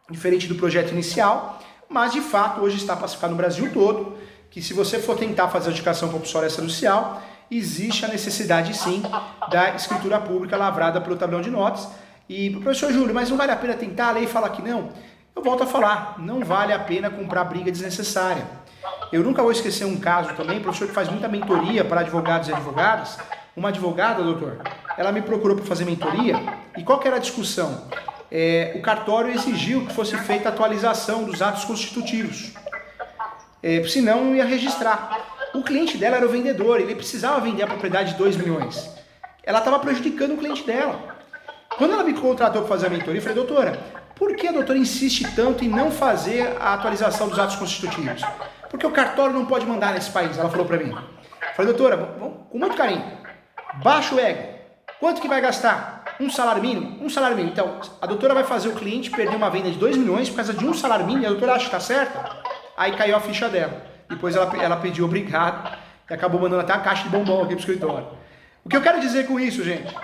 diferente do projeto inicial, mas de fato hoje está pacificado no Brasil todo, que se você for tentar fazer a dedicação compulsória extrajudicial, existe a necessidade sim da escritura pública lavrada pelo tabelião de notas. E professor Júlio, mas não vale a pena tentar? A lei fala que não? Eu volto a falar, não vale a pena comprar briga desnecessária. Eu nunca vou esquecer um caso também, professor que faz muita mentoria para advogados e advogadas. Uma advogada, doutor, ela me procurou para fazer mentoria, e qual que era a discussão? O cartório exigiu que fosse feita a atualização dos atos constitutivos. Senão não ia registrar. O cliente dela era o vendedor, ele precisava vender a propriedade de 2 milhões. Ela estava prejudicando o cliente dela. Quando ela me contratou para fazer a mentoria, eu falei, doutora, por que a doutora insiste tanto em não fazer a atualização dos atos constitutivos? Porque o cartório não pode mandar nesse país, ela falou para mim. Eu falei, doutora, com muito carinho, baixa o ego, quanto que vai gastar? Um salário mínimo? Um salário mínimo. Então, a doutora vai fazer o cliente perder uma venda de 2 milhões por causa de um salário mínimo, e a doutora acha que está certa? Aí caiu a ficha dela. depois ela pediu obrigado e acabou mandando até a caixa de bombom aqui pro escritório. O que eu quero dizer com isso, gente?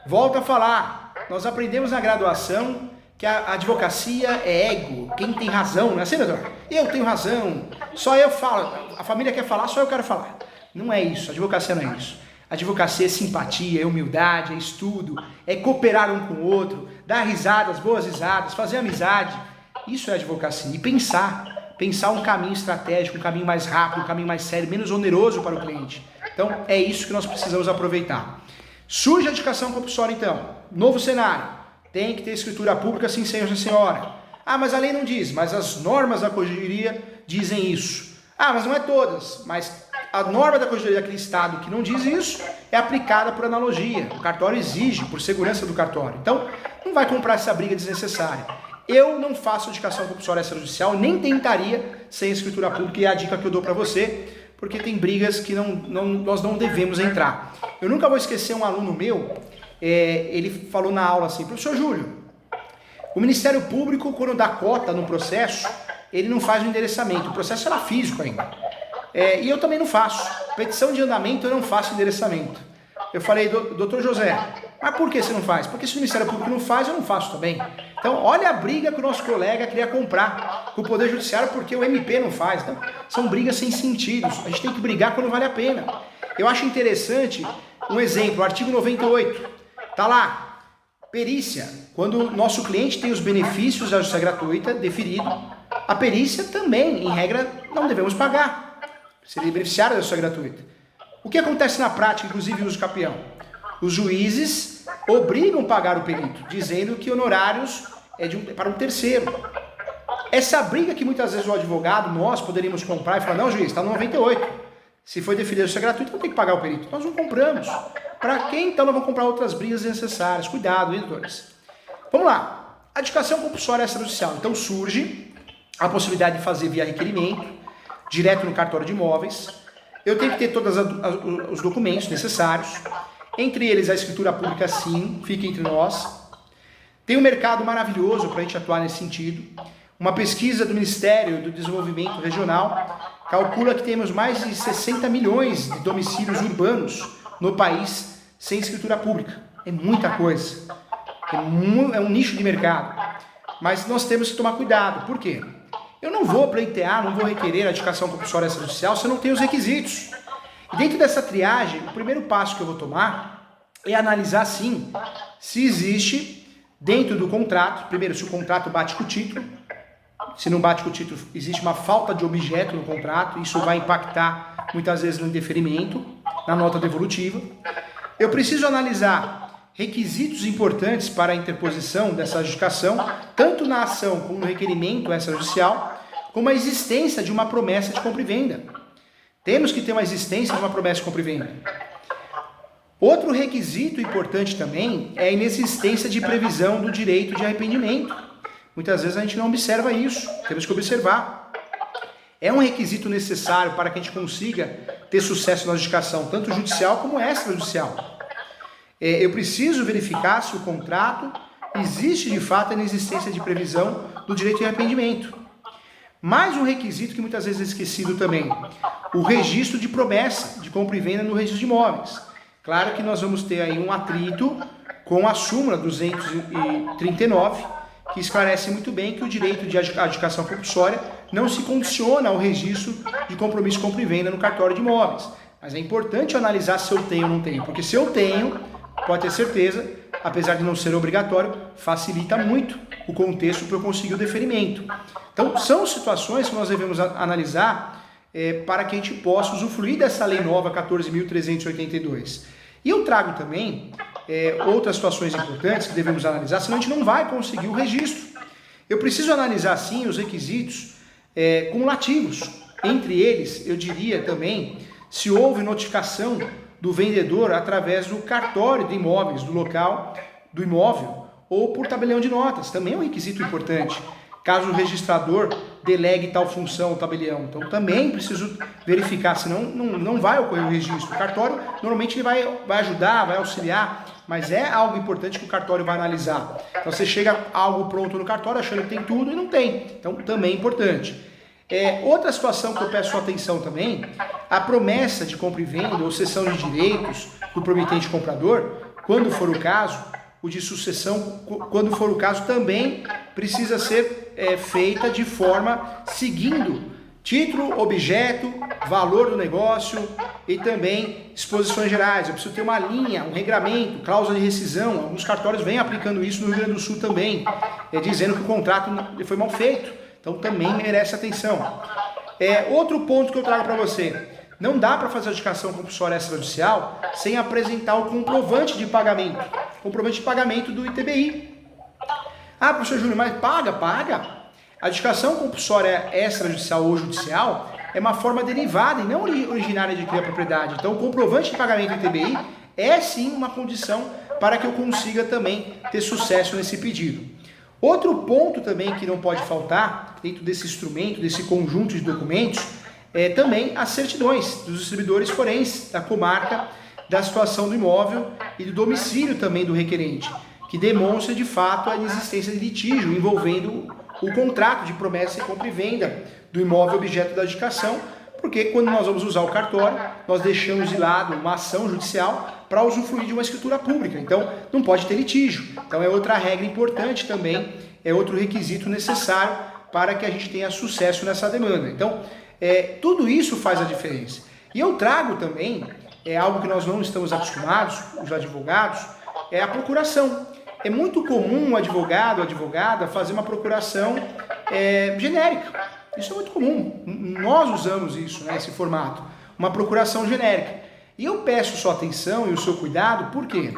Volto a falar, nós aprendemos na graduação que a advocacia é ego, quem tem razão, não é assim, doutor? Eu tenho razão, só eu falo, a família quer falar, só eu quero falar. Não é isso, a advocacia não é isso. A advocacia é simpatia, é humildade, é estudo, é cooperar um com o outro, dar risadas, boas risadas, fazer amizade. Isso é advocacia. E pensar um caminho estratégico, um caminho mais rápido, um caminho mais sério, menos oneroso para o cliente. Então, é isso que nós precisamos aproveitar. Surge a educação compulsória, então. Novo cenário. Tem que ter escritura pública, sim, senhor e senhora. Ah, mas a lei não diz, mas as normas da corregedoria dizem isso. Ah, mas não é todas, mas a norma da corregedoria daquele estado que não diz isso é aplicada por analogia. O cartório exige, por segurança do cartório. Então, não vai comprar essa briga desnecessária. Eu não faço educação compulsória extrajudicial, nem tentaria sem escritura pública, e é a dica que eu dou para você, porque tem brigas que nós não devemos entrar. Eu nunca vou esquecer um aluno meu, ele falou na aula assim: professor Júlio, o Ministério Público, quando dá cota no processo, ele não faz o endereçamento, o processo era físico ainda. E eu também não faço. Petição de andamento eu não faço endereçamento. Eu falei, doutor José, mas por que você não faz? Porque se o Ministério Público não faz, eu não faço também. Então, olha a briga que o nosso colega queria comprar com o Poder Judiciário porque o MP não faz. Então, são brigas sem sentido. A gente tem que brigar quando vale a pena. Eu acho interessante um exemplo, o artigo 98. Tá lá, perícia. Quando o nosso cliente tem os benefícios da justiça gratuita deferido, a perícia também, em regra, não devemos pagar. Seria beneficiário da justiça gratuita. O que acontece na prática, inclusive no uso capião? Os juízes obrigam a pagar o perito, dizendo que honorários para um terceiro. Essa briga que muitas vezes o advogado, nós poderíamos comprar e falar, não, juiz, está no 98. Se foi deferida a justiça gratuita, não tem que pagar o perito. Nós não compramos. Para quem, então, nós vamos comprar outras brigas necessárias? Cuidado, editores. Vamos lá. A educação compulsória extrajudicial. Então surge a possibilidade de fazer via requerimento, direto no cartório de imóveis. Eu tenho que ter todos os documentos necessários, entre eles a escritura pública, sim, fica entre nós. Tem um mercado maravilhoso para a gente atuar nesse sentido. Uma pesquisa do Ministério do Desenvolvimento Regional calcula que temos mais de 60 milhões de domicílios urbanos no país sem escritura pública. É muita coisa. É um nicho de mercado. Mas nós temos que tomar cuidado. Por quê? Eu não vou pleitear, não vou requerer a educação compulsória extrajudicial se eu não tenho os requisitos. E dentro dessa triagem, o primeiro passo que eu vou tomar é analisar, sim, se existe dentro do contrato, primeiro, se o contrato bate com o título. Se não bate com o título, existe uma falta de objeto no contrato, isso vai impactar muitas vezes no indeferimento, na nota devolutiva. Eu preciso analisar requisitos importantes para a interposição dessa adjudicação, tanto na ação como no requerimento extrajudicial, como a existência de uma promessa de compra e venda. Temos que ter uma existência de uma promessa de compra e venda. Outro requisito importante também é a inexistência de previsão do direito de arrependimento. Muitas vezes a gente não observa isso, temos que observar. É um requisito necessário para que a gente consiga ter sucesso na adjudicação, tanto judicial como extrajudicial. Eu preciso verificar se o contrato existe de fato a inexistência de previsão do direito de arrependimento. Mais um requisito que muitas vezes é esquecido também, o registro de promessa de compra e venda no registro de imóveis. Claro que nós vamos ter aí um atrito com a súmula 239, que esclarece muito bem que o direito de adjudicação compulsória não se condiciona ao registro de compromisso de compra e venda no cartório de imóveis. Mas é importante analisar se eu tenho ou não tenho, porque se eu tenho, pode ter certeza, apesar de não ser obrigatório, facilita muito o contexto para eu conseguir o deferimento. Então, são situações que nós devemos analisar para que a gente possa usufruir dessa lei nova 14.382. E eu trago também outras situações importantes que devemos analisar, senão a gente não vai conseguir o registro. Eu preciso analisar, sim, os requisitos cumulativos. Entre eles, eu diria também, se houve notificação do vendedor através do cartório de imóveis, do local do imóvel, ou por tabelião de notas, também é um requisito importante. Caso o registrador delegue tal função ao tabelião. Então também preciso verificar, senão não vai ocorrer o registro. O cartório, normalmente, ele vai ajudar, vai auxiliar, mas é algo importante que o cartório vai analisar. Então você chega algo pronto no cartório achando que tem tudo e não tem. Então também é importante. Outra situação que eu peço sua atenção também, a promessa de compra e venda ou cessão de direitos do promitente comprador, quando for o caso, o de sucessão, quando for o caso, também precisa ser feita de forma seguindo título, objeto, valor do negócio e também disposições gerais. Eu preciso ter uma linha, um regramento, cláusula de rescisão. Alguns cartórios vêm aplicando isso no Rio Grande do Sul também, dizendo que o contrato foi mal feito. Então também merece atenção. Outro ponto que eu trago para você. Não dá para fazer a adjudicação compulsória extrajudicial sem apresentar o comprovante de pagamento. Comprovante de pagamento do ITBI. Ah, professor Júnior, mas paga. A adjudicação compulsória extrajudicial ou judicial é uma forma derivada e não originária de adquirir a propriedade. Então, o comprovante de pagamento do ITBI é sim uma condição para que eu consiga também ter sucesso nesse pedido. Outro ponto também que não pode faltar dentro desse instrumento, desse conjunto de documentos, é também as certidões dos distribuidores forenses da comarca, da situação do imóvel e do domicílio também do requerente, que demonstra de fato a inexistência de litígio envolvendo o contrato de promessa e compra e venda do imóvel objeto da adjudicação, porque quando nós vamos usar o cartório, nós deixamos de lado uma ação judicial para usufruir de uma escritura pública, então não pode ter litígio. Então é outra regra importante também, é outro requisito necessário para que a gente tenha sucesso nessa demanda. Então, tudo isso faz a diferença. E eu trago também, algo que nós não estamos acostumados, os advogados, é a procuração. É muito comum o advogado, a advogada, fazer uma procuração genérica. Isso é muito comum. Nós usamos isso, né, esse formato. Uma procuração genérica. E eu peço sua atenção e o seu cuidado, porque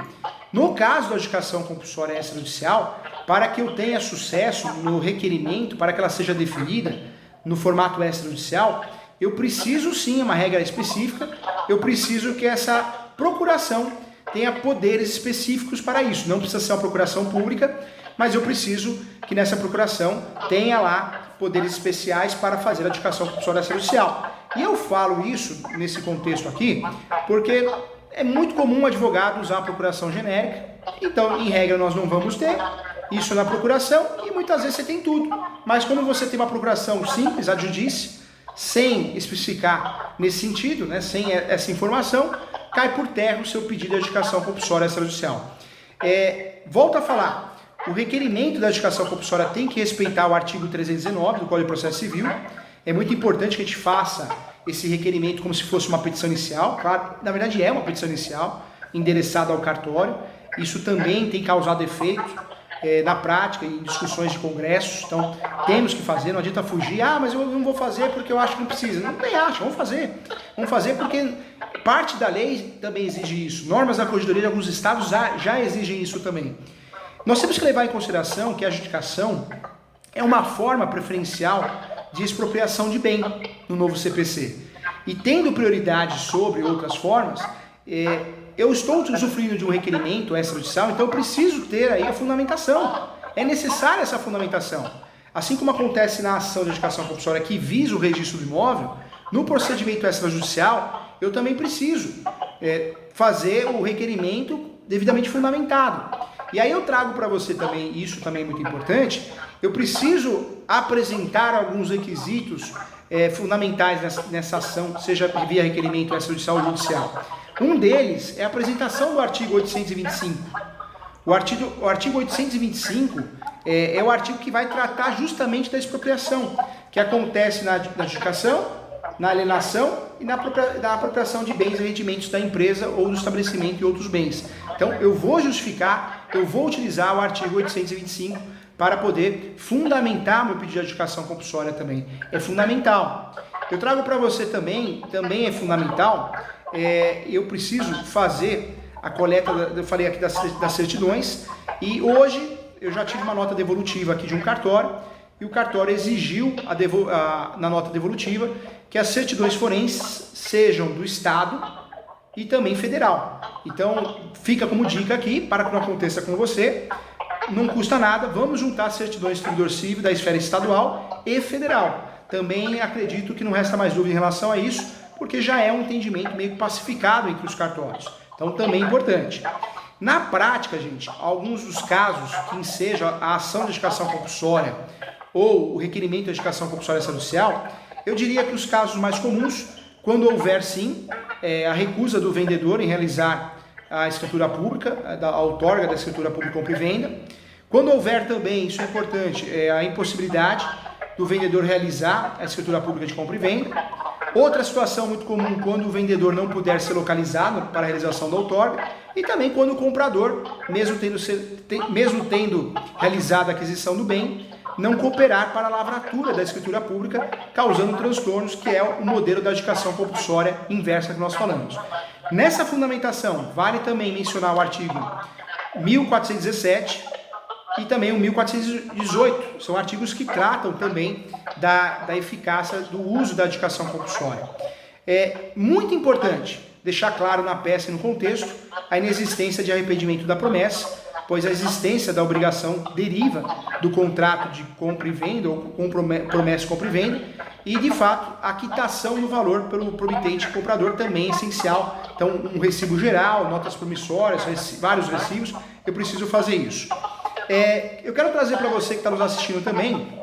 no caso da adjudicação compulsória extrajudicial, para que eu tenha sucesso no requerimento, para que ela seja definida no formato extrajudicial, eu preciso sim, uma regra específica, eu preciso que essa procuração tenha poderes específicos para isso. Não precisa ser uma procuração pública, mas eu preciso que nessa procuração tenha lá poderes especiais para fazer a adjudicação compulsória extrajudicial. E eu falo isso nesse contexto aqui, porque é muito comum o advogado usar a procuração genérica, então em regra nós não vamos ter isso na procuração e muitas vezes você tem tudo. Mas quando você tem uma procuração simples, adjudice, sem especificar nesse sentido, né, sem essa informação, cai por terra o seu pedido de adjudicação compulsória extrajudicial. Volto a falar, o requerimento da adjudicação compulsória tem que respeitar o artigo 319 do Código de Processo Civil. É muito importante que a gente faça esse requerimento como se fosse uma petição inicial. Claro, na verdade é uma petição inicial, endereçada ao cartório. Isso também tem causado efeito na prática, em discussões de congressos. Então, temos que fazer, não adianta fugir. Ah, mas eu não vou fazer porque eu acho que não precisa. Não, nem acho, vamos fazer. Vamos fazer porque parte da lei também exige isso. Normas da Corregedoria de alguns estados já exigem isso também. Nós temos que levar em consideração que a adjudicação é uma forma preferencial de expropriação de bem no novo CPC. E tendo prioridade sobre outras formas, eu estou usufruindo de um requerimento extrajudicial, então eu preciso ter aí a fundamentação. É necessária essa fundamentação. Assim como acontece na ação de adjudicação compulsória que visa o registro do imóvel, no procedimento extrajudicial, eu também preciso fazer o requerimento devidamente fundamentado. E aí eu trago para você também, isso também é muito importante, eu preciso apresentar alguns requisitos fundamentais nessa ação, seja via requerimento extrajudicial ou judicial. Um deles é a apresentação do artigo 825. O artigo 825 é o artigo que vai tratar justamente da expropriação, que acontece na adjudicação, na alienação e na apropriação de bens e rendimentos da empresa ou do estabelecimento e outros bens. Então, eu vou justificar, eu vou utilizar o artigo 825 para poder fundamentar meu pedido de adjudicação compulsória também. É fundamental. Eu trago para você também é fundamental, eu preciso fazer a coleta, eu falei aqui das certidões, e hoje eu já tive uma nota devolutiva aqui de um cartório, e o cartório exigiu na nota devolutiva que as certidões forenses sejam do Estado e também federal. Então, fica como dica aqui, para que não aconteça com você, não custa nada, vamos juntar certidões de distribuidor civil da esfera estadual e federal. Também acredito que não resta mais dúvida em relação a isso, porque já é um entendimento meio pacificado entre os cartórios. Então, também é importante. Na prática, gente, alguns dos casos que ensejam a ação de adjudicação compulsória ou o requerimento de adjudicação compulsória extrajudicial, eu diria que os casos mais comuns, quando houver sim a recusa do vendedor em realizar a escritura pública, a outorga da escritura pública compra e venda, quando houver também, isso é importante, a impossibilidade do vendedor realizar a escritura pública de compra e venda. Outra situação muito comum, quando o vendedor não puder ser localizado para a realização da outorga, e também quando o comprador, mesmo tendo realizado a aquisição do bem, não cooperar para a lavratura da escritura pública, causando transtornos, que é o modelo da adjudicação compulsória inversa que nós falamos. Nessa fundamentação, vale também mencionar o artigo 1417 e também o 1418, são artigos que tratam também da eficácia do uso da adjudicação compulsória. É muito importante deixar claro na peça e no contexto a inexistência de arrependimento da promessa, pois a existência da obrigação deriva do contrato de compra e venda, ou promessa de compra e venda, e de fato a quitação do valor pelo promitente comprador também é essencial. Então, um recibo geral, notas promissórias, vários recibos, eu preciso fazer isso. Eu quero trazer para você que está nos assistindo também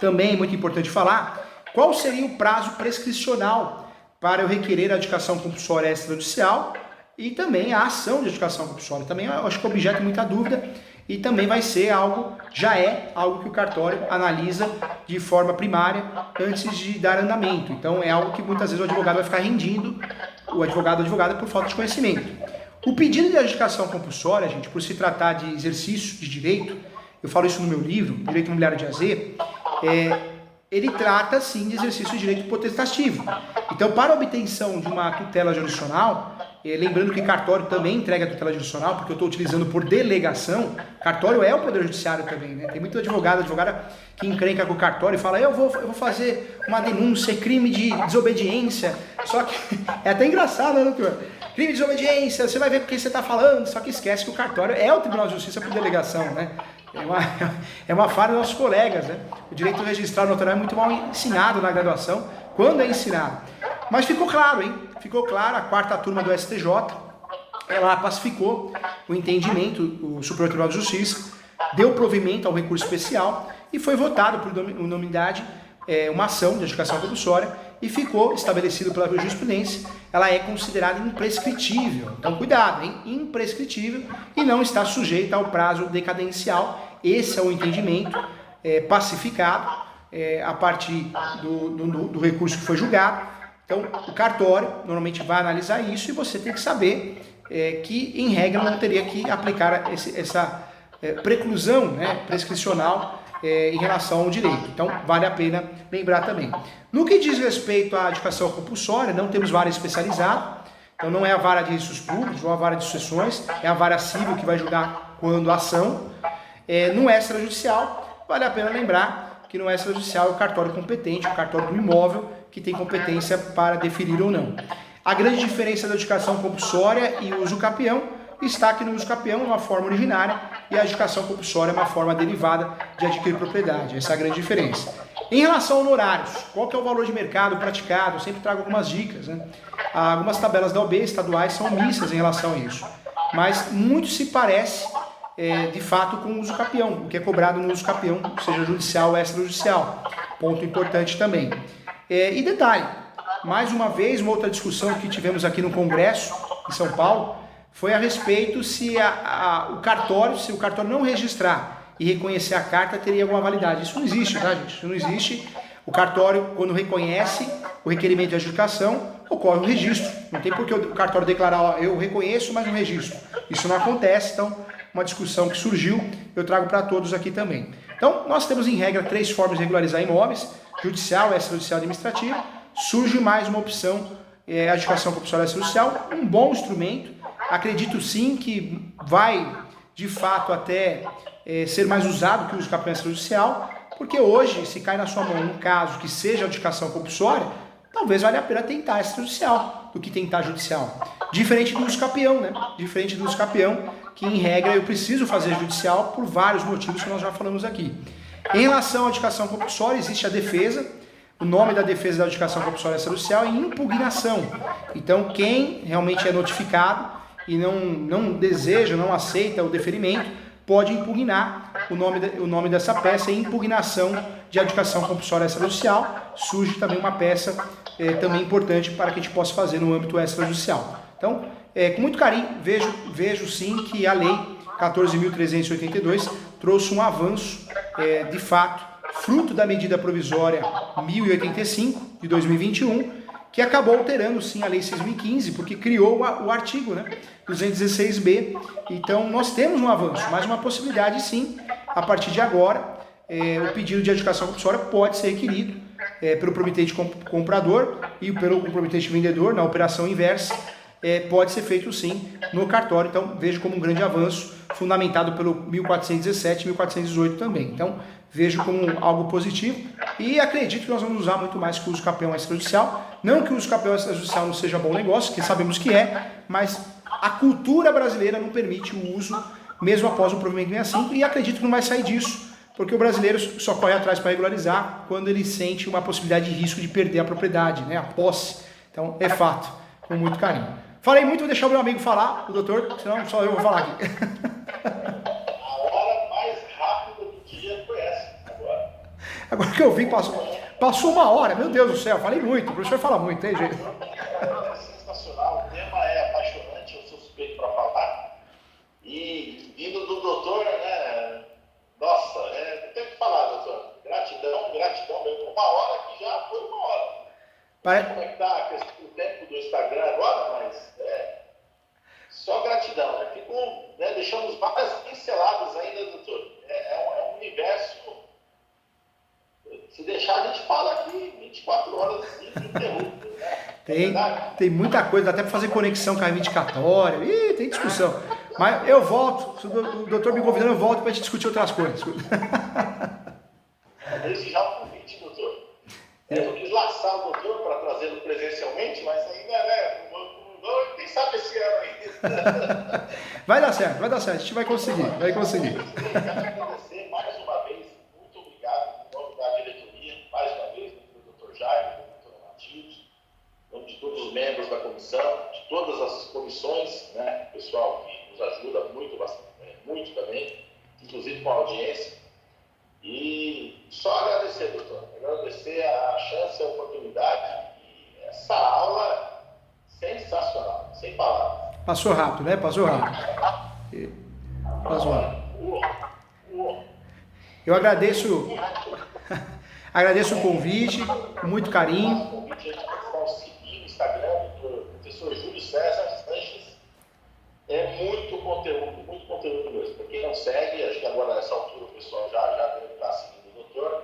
é muito importante falar, qual seria o prazo prescricional para eu requerer a adjudicação compulsória extrajudicial e também a ação de adjudicação compulsória. Também eu acho que é objeto de muita dúvida e também vai ser algo, já é algo que o cartório analisa de forma primária antes de dar andamento. Então é algo que muitas vezes o advogado vai ficar rendindo, o advogado ou advogada, por falta de conhecimento. O pedido de adjudicação compulsória, gente, por se tratar de exercício de direito, eu falo isso no meu livro, Direito Imobiliário de AZ, ele trata sim de exercício de direito potestativo. Então, para a obtenção de uma tutela jurisdicional, lembrando que cartório também entrega a tutela jurisdicional, porque eu estou utilizando por delegação, cartório é o Poder Judiciário também, né? Tem muito advogada que encrenca com o cartório e fala, eu vou fazer uma denúncia, crime de desobediência, só que é até engraçado, né, doutor? Crime de desobediência, você vai ver porque você está falando, só que esquece que o cartório é o Tribunal de Justiça por delegação, né? É uma falha dos nossos colegas, né? O direito registral notarial é muito mal ensinado na graduação, quando é ensinado. Mas ficou claro, hein? Ficou claro, a quarta turma do STJ, ela pacificou o entendimento, o Superior Tribunal de Justiça, deu provimento ao recurso especial e foi votado por unanimidade uma ação de adjudicação compulsória e ficou estabelecido pela jurisprudência, ela é considerada imprescritível. Então, cuidado, hein? Imprescritível e não está sujeita ao prazo decadencial. Esse é o entendimento pacificado a partir do recurso que foi julgado. Então, o cartório normalmente vai analisar isso e você tem que saber que, em regra, não teria que aplicar essa preclusão, né, prescricional em relação ao direito. Então, vale a pena lembrar também. No que diz respeito à adjudicação compulsória, não temos vara especializada. Então, não é a vara de registros públicos ou a vara de sucessões, é a vara civil que vai julgar quando a ação. No extrajudicial, vale a pena lembrar que no extrajudicial é o cartório competente, o cartório do imóvel, que tem competência para deferir ou não. A grande diferença da adjudicação compulsória e o uso capião está que no uso capião é uma forma originária e a adjudicação compulsória é uma forma derivada de adquirir propriedade. Essa é a grande diferença. Em relação a honorários, qual que é o valor de mercado praticado? Eu sempre trago algumas dicas, né? Algumas tabelas da OAB estaduais são omissas em relação a isso, mas muito se parece de fato com o uso capião, o que é cobrado no uso capião, seja judicial ou extrajudicial. Ponto importante também. E detalhe, mais uma vez, uma outra discussão que tivemos aqui no Congresso, em São Paulo, foi a respeito se o cartório não registrar e reconhecer a carta, teria alguma validade. Isso não existe, tá, gente? Isso não existe. O cartório, quando reconhece o requerimento de adjudicação, ocorre um registro. Não tem por que o cartório declarar, eu reconheço, mas não registro. Isso não acontece, então, uma discussão que surgiu, eu trago para todos aqui também. Então, nós temos em regra 3 formas de regularizar imóveis: judicial, extrajudicial e administrativa. Surge mais uma opção, a adjudicação compulsória extrajudicial, um bom instrumento. Acredito sim que vai, de fato, até ser mais usado que o uso capião extrajudicial, porque hoje, se cai na sua mão um caso que seja adjudicação compulsória, talvez valha a pena tentar extrajudicial do que tentar judicial. Diferente do uso capião, né? Diferente do uso capião, que em regra eu preciso fazer judicial por vários motivos que nós já falamos aqui. Em relação à adjudicação compulsória, existe a defesa. O nome da defesa da adjudicação compulsória extrajudicial é impugnação. Então, quem realmente é notificado e não deseja, não aceita o deferimento, pode impugnar o nome dessa peça em impugnação de adjudicação compulsória extrajudicial. Surge também uma peça também importante para que a gente possa fazer no âmbito extrajudicial. Então, com muito carinho, vejo sim que a lei 14.382 trouxe um avanço, de fato, fruto da medida provisória 1085 de 2021, que acabou alterando sim a lei 6.015, porque criou o artigo 216b. Então nós temos um avanço, mas uma possibilidade sim, a partir de agora, o pedido de adjudicação compulsória pode ser requerido pelo promitente comprador e pelo comprometente vendedor na operação inversa. Pode ser feito sim no cartório. Então vejo como um grande avanço, fundamentado pelo 1417 e 1418 também. Então vejo como algo positivo e acredito que nós vamos usar muito mais que o uso capião extrajudicial. Não que o uso capião extrajudicial não seja bom negócio, que sabemos que mas a cultura brasileira não permite o uso mesmo após o provimento 65, e acredito que não vai sair disso, porque o brasileiro só corre atrás para regularizar quando ele sente uma possibilidade de risco de perder a propriedade, a posse. Então é fato, com muito carinho. Falei muito, vou deixar o meu amigo falar, o doutor, senão só eu vou falar aqui. A hora mais rápida do dia foi essa, agora. Agora que eu vi, passou uma hora, meu Deus do céu, falei muito, o professor fala muito, tem jeito. É sensacional, o tema é apaixonante, eu sou suspeito para falar. E vindo do doutor, nossa, tem que falar, doutor. Gratidão mesmo. Uma hora que já foi uma hora. Não sei como é que tá o tempo do Instagram agora, mas só gratidão. Deixamos várias pinceladas ainda, doutor. É um universo. Se deixar, a gente fala aqui 24 horas ininterruptas, Tem muita coisa, até para fazer conexão com a reivindicatória. Tem discussão. Mas eu volto, se o doutor me convidando, eu volto para a gente discutir outras coisas. Desde já o convite, doutor. Eu quis laçar o doutor para trazê-lo presencialmente, mas ainda, quem sabe esse ano ainda. Vai dar certo, a gente vai conseguir. Quero agradecer mais uma vez, muito obrigado, em nome da diretoria, mais uma vez, do doutor Jaime, do doutor Matheus, em nome de todos os membros da comissão, de todas as comissões, pessoal que nos ajuda muito também, inclusive com a audiência. E só agradecer, doutor. Agradecer a chance, a oportunidade e essa aula sensacional, sem palavras. Passou rápido, Passou rápido. Eu agradeço o convite, com muito carinho. O convite para seguir no Instagram do professor Júlio César Sanches. É muito conteúdo mesmo. Para quem não segue, acho que agora nessa altura o pessoal já deve estar seguindo o doutor.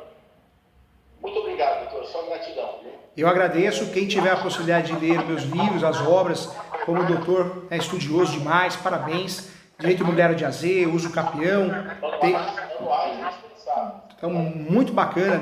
Muito obrigado, doutor. Só gratidão, viu? Eu agradeço. Quem tiver a possibilidade de ler meus livros, as obras, como o doutor é estudioso demais, parabéns. Direito imobiliário de AZ, uso capião. Então, muito bacana.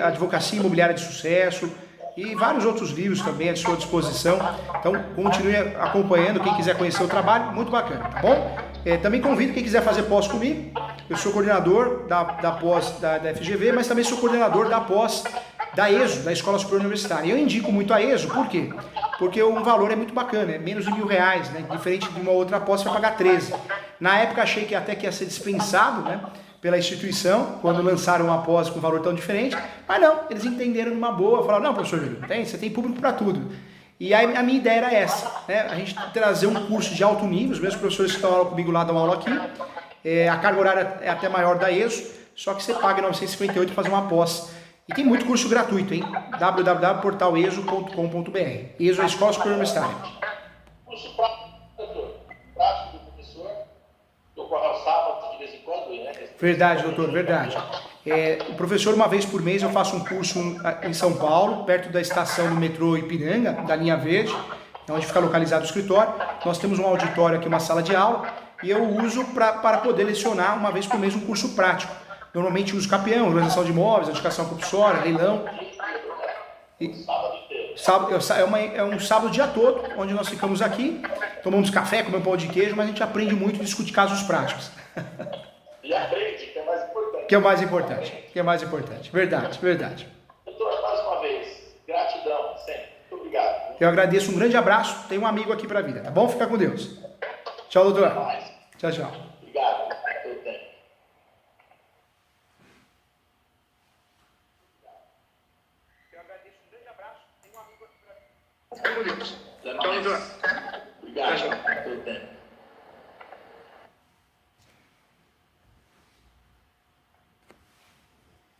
Advocacia imobiliária de sucesso. E vários outros livros também à sua disposição. Então, continue acompanhando. Quem quiser conhecer o trabalho, muito bacana, tá bom? Também convido quem quiser fazer pós comigo. Eu sou coordenador da pós da FGV, mas também sou coordenador da pós da ESO, da Escola Superior Universitária. Eu indico muito a ESO, por quê? Porque o valor é muito bacana, é menos de R$1.000, Diferente de uma outra pós, você vai pagar 13. Na época achei que até que ia ser dispensado, pela instituição, quando lançaram uma pós com valor tão diferente, mas não, eles entenderam numa boa, falaram, não, professor Júlio, você tem público para tudo. E aí a minha ideia era essa, a gente trazer um curso de alto nível, os mesmos professores que estão aula comigo lá dão aula aqui, a carga horária é até maior da ESO, só que você paga 958 para fazer uma pós. E tem muito curso gratuito, www.portaleso.com.br. ESO é a Escola Superior Universitária. Curso prático do professor, que ocorre ao sábado de vez em quando, Verdade, doutor, verdade. O professor, uma vez por mês, eu faço um curso em São Paulo, perto da estação do metrô Ipiranga, da linha verde, onde fica localizado o escritório. Nós temos um auditório aqui, uma sala de aula, e eu uso para poder lecionar uma vez por mês um curso prático. Normalmente uso capião, organização de imóveis, adjudicação compulsória, leilão. É um sábado o dia todo, onde nós ficamos aqui, tomamos café, comemos pão de queijo, mas a gente aprende muito e discute casos práticos. E aprende, que é mais importante. Que é mais importante. Verdade. Doutor, mais uma vez, gratidão, sempre. Muito obrigado. Eu agradeço, um grande abraço, tem um amigo aqui para a vida, tá bom? Fica com Deus. Tchau, doutor. Até mais. Tchau. Obrigado pelo tempo. bonito. Até Tamo mais. junto.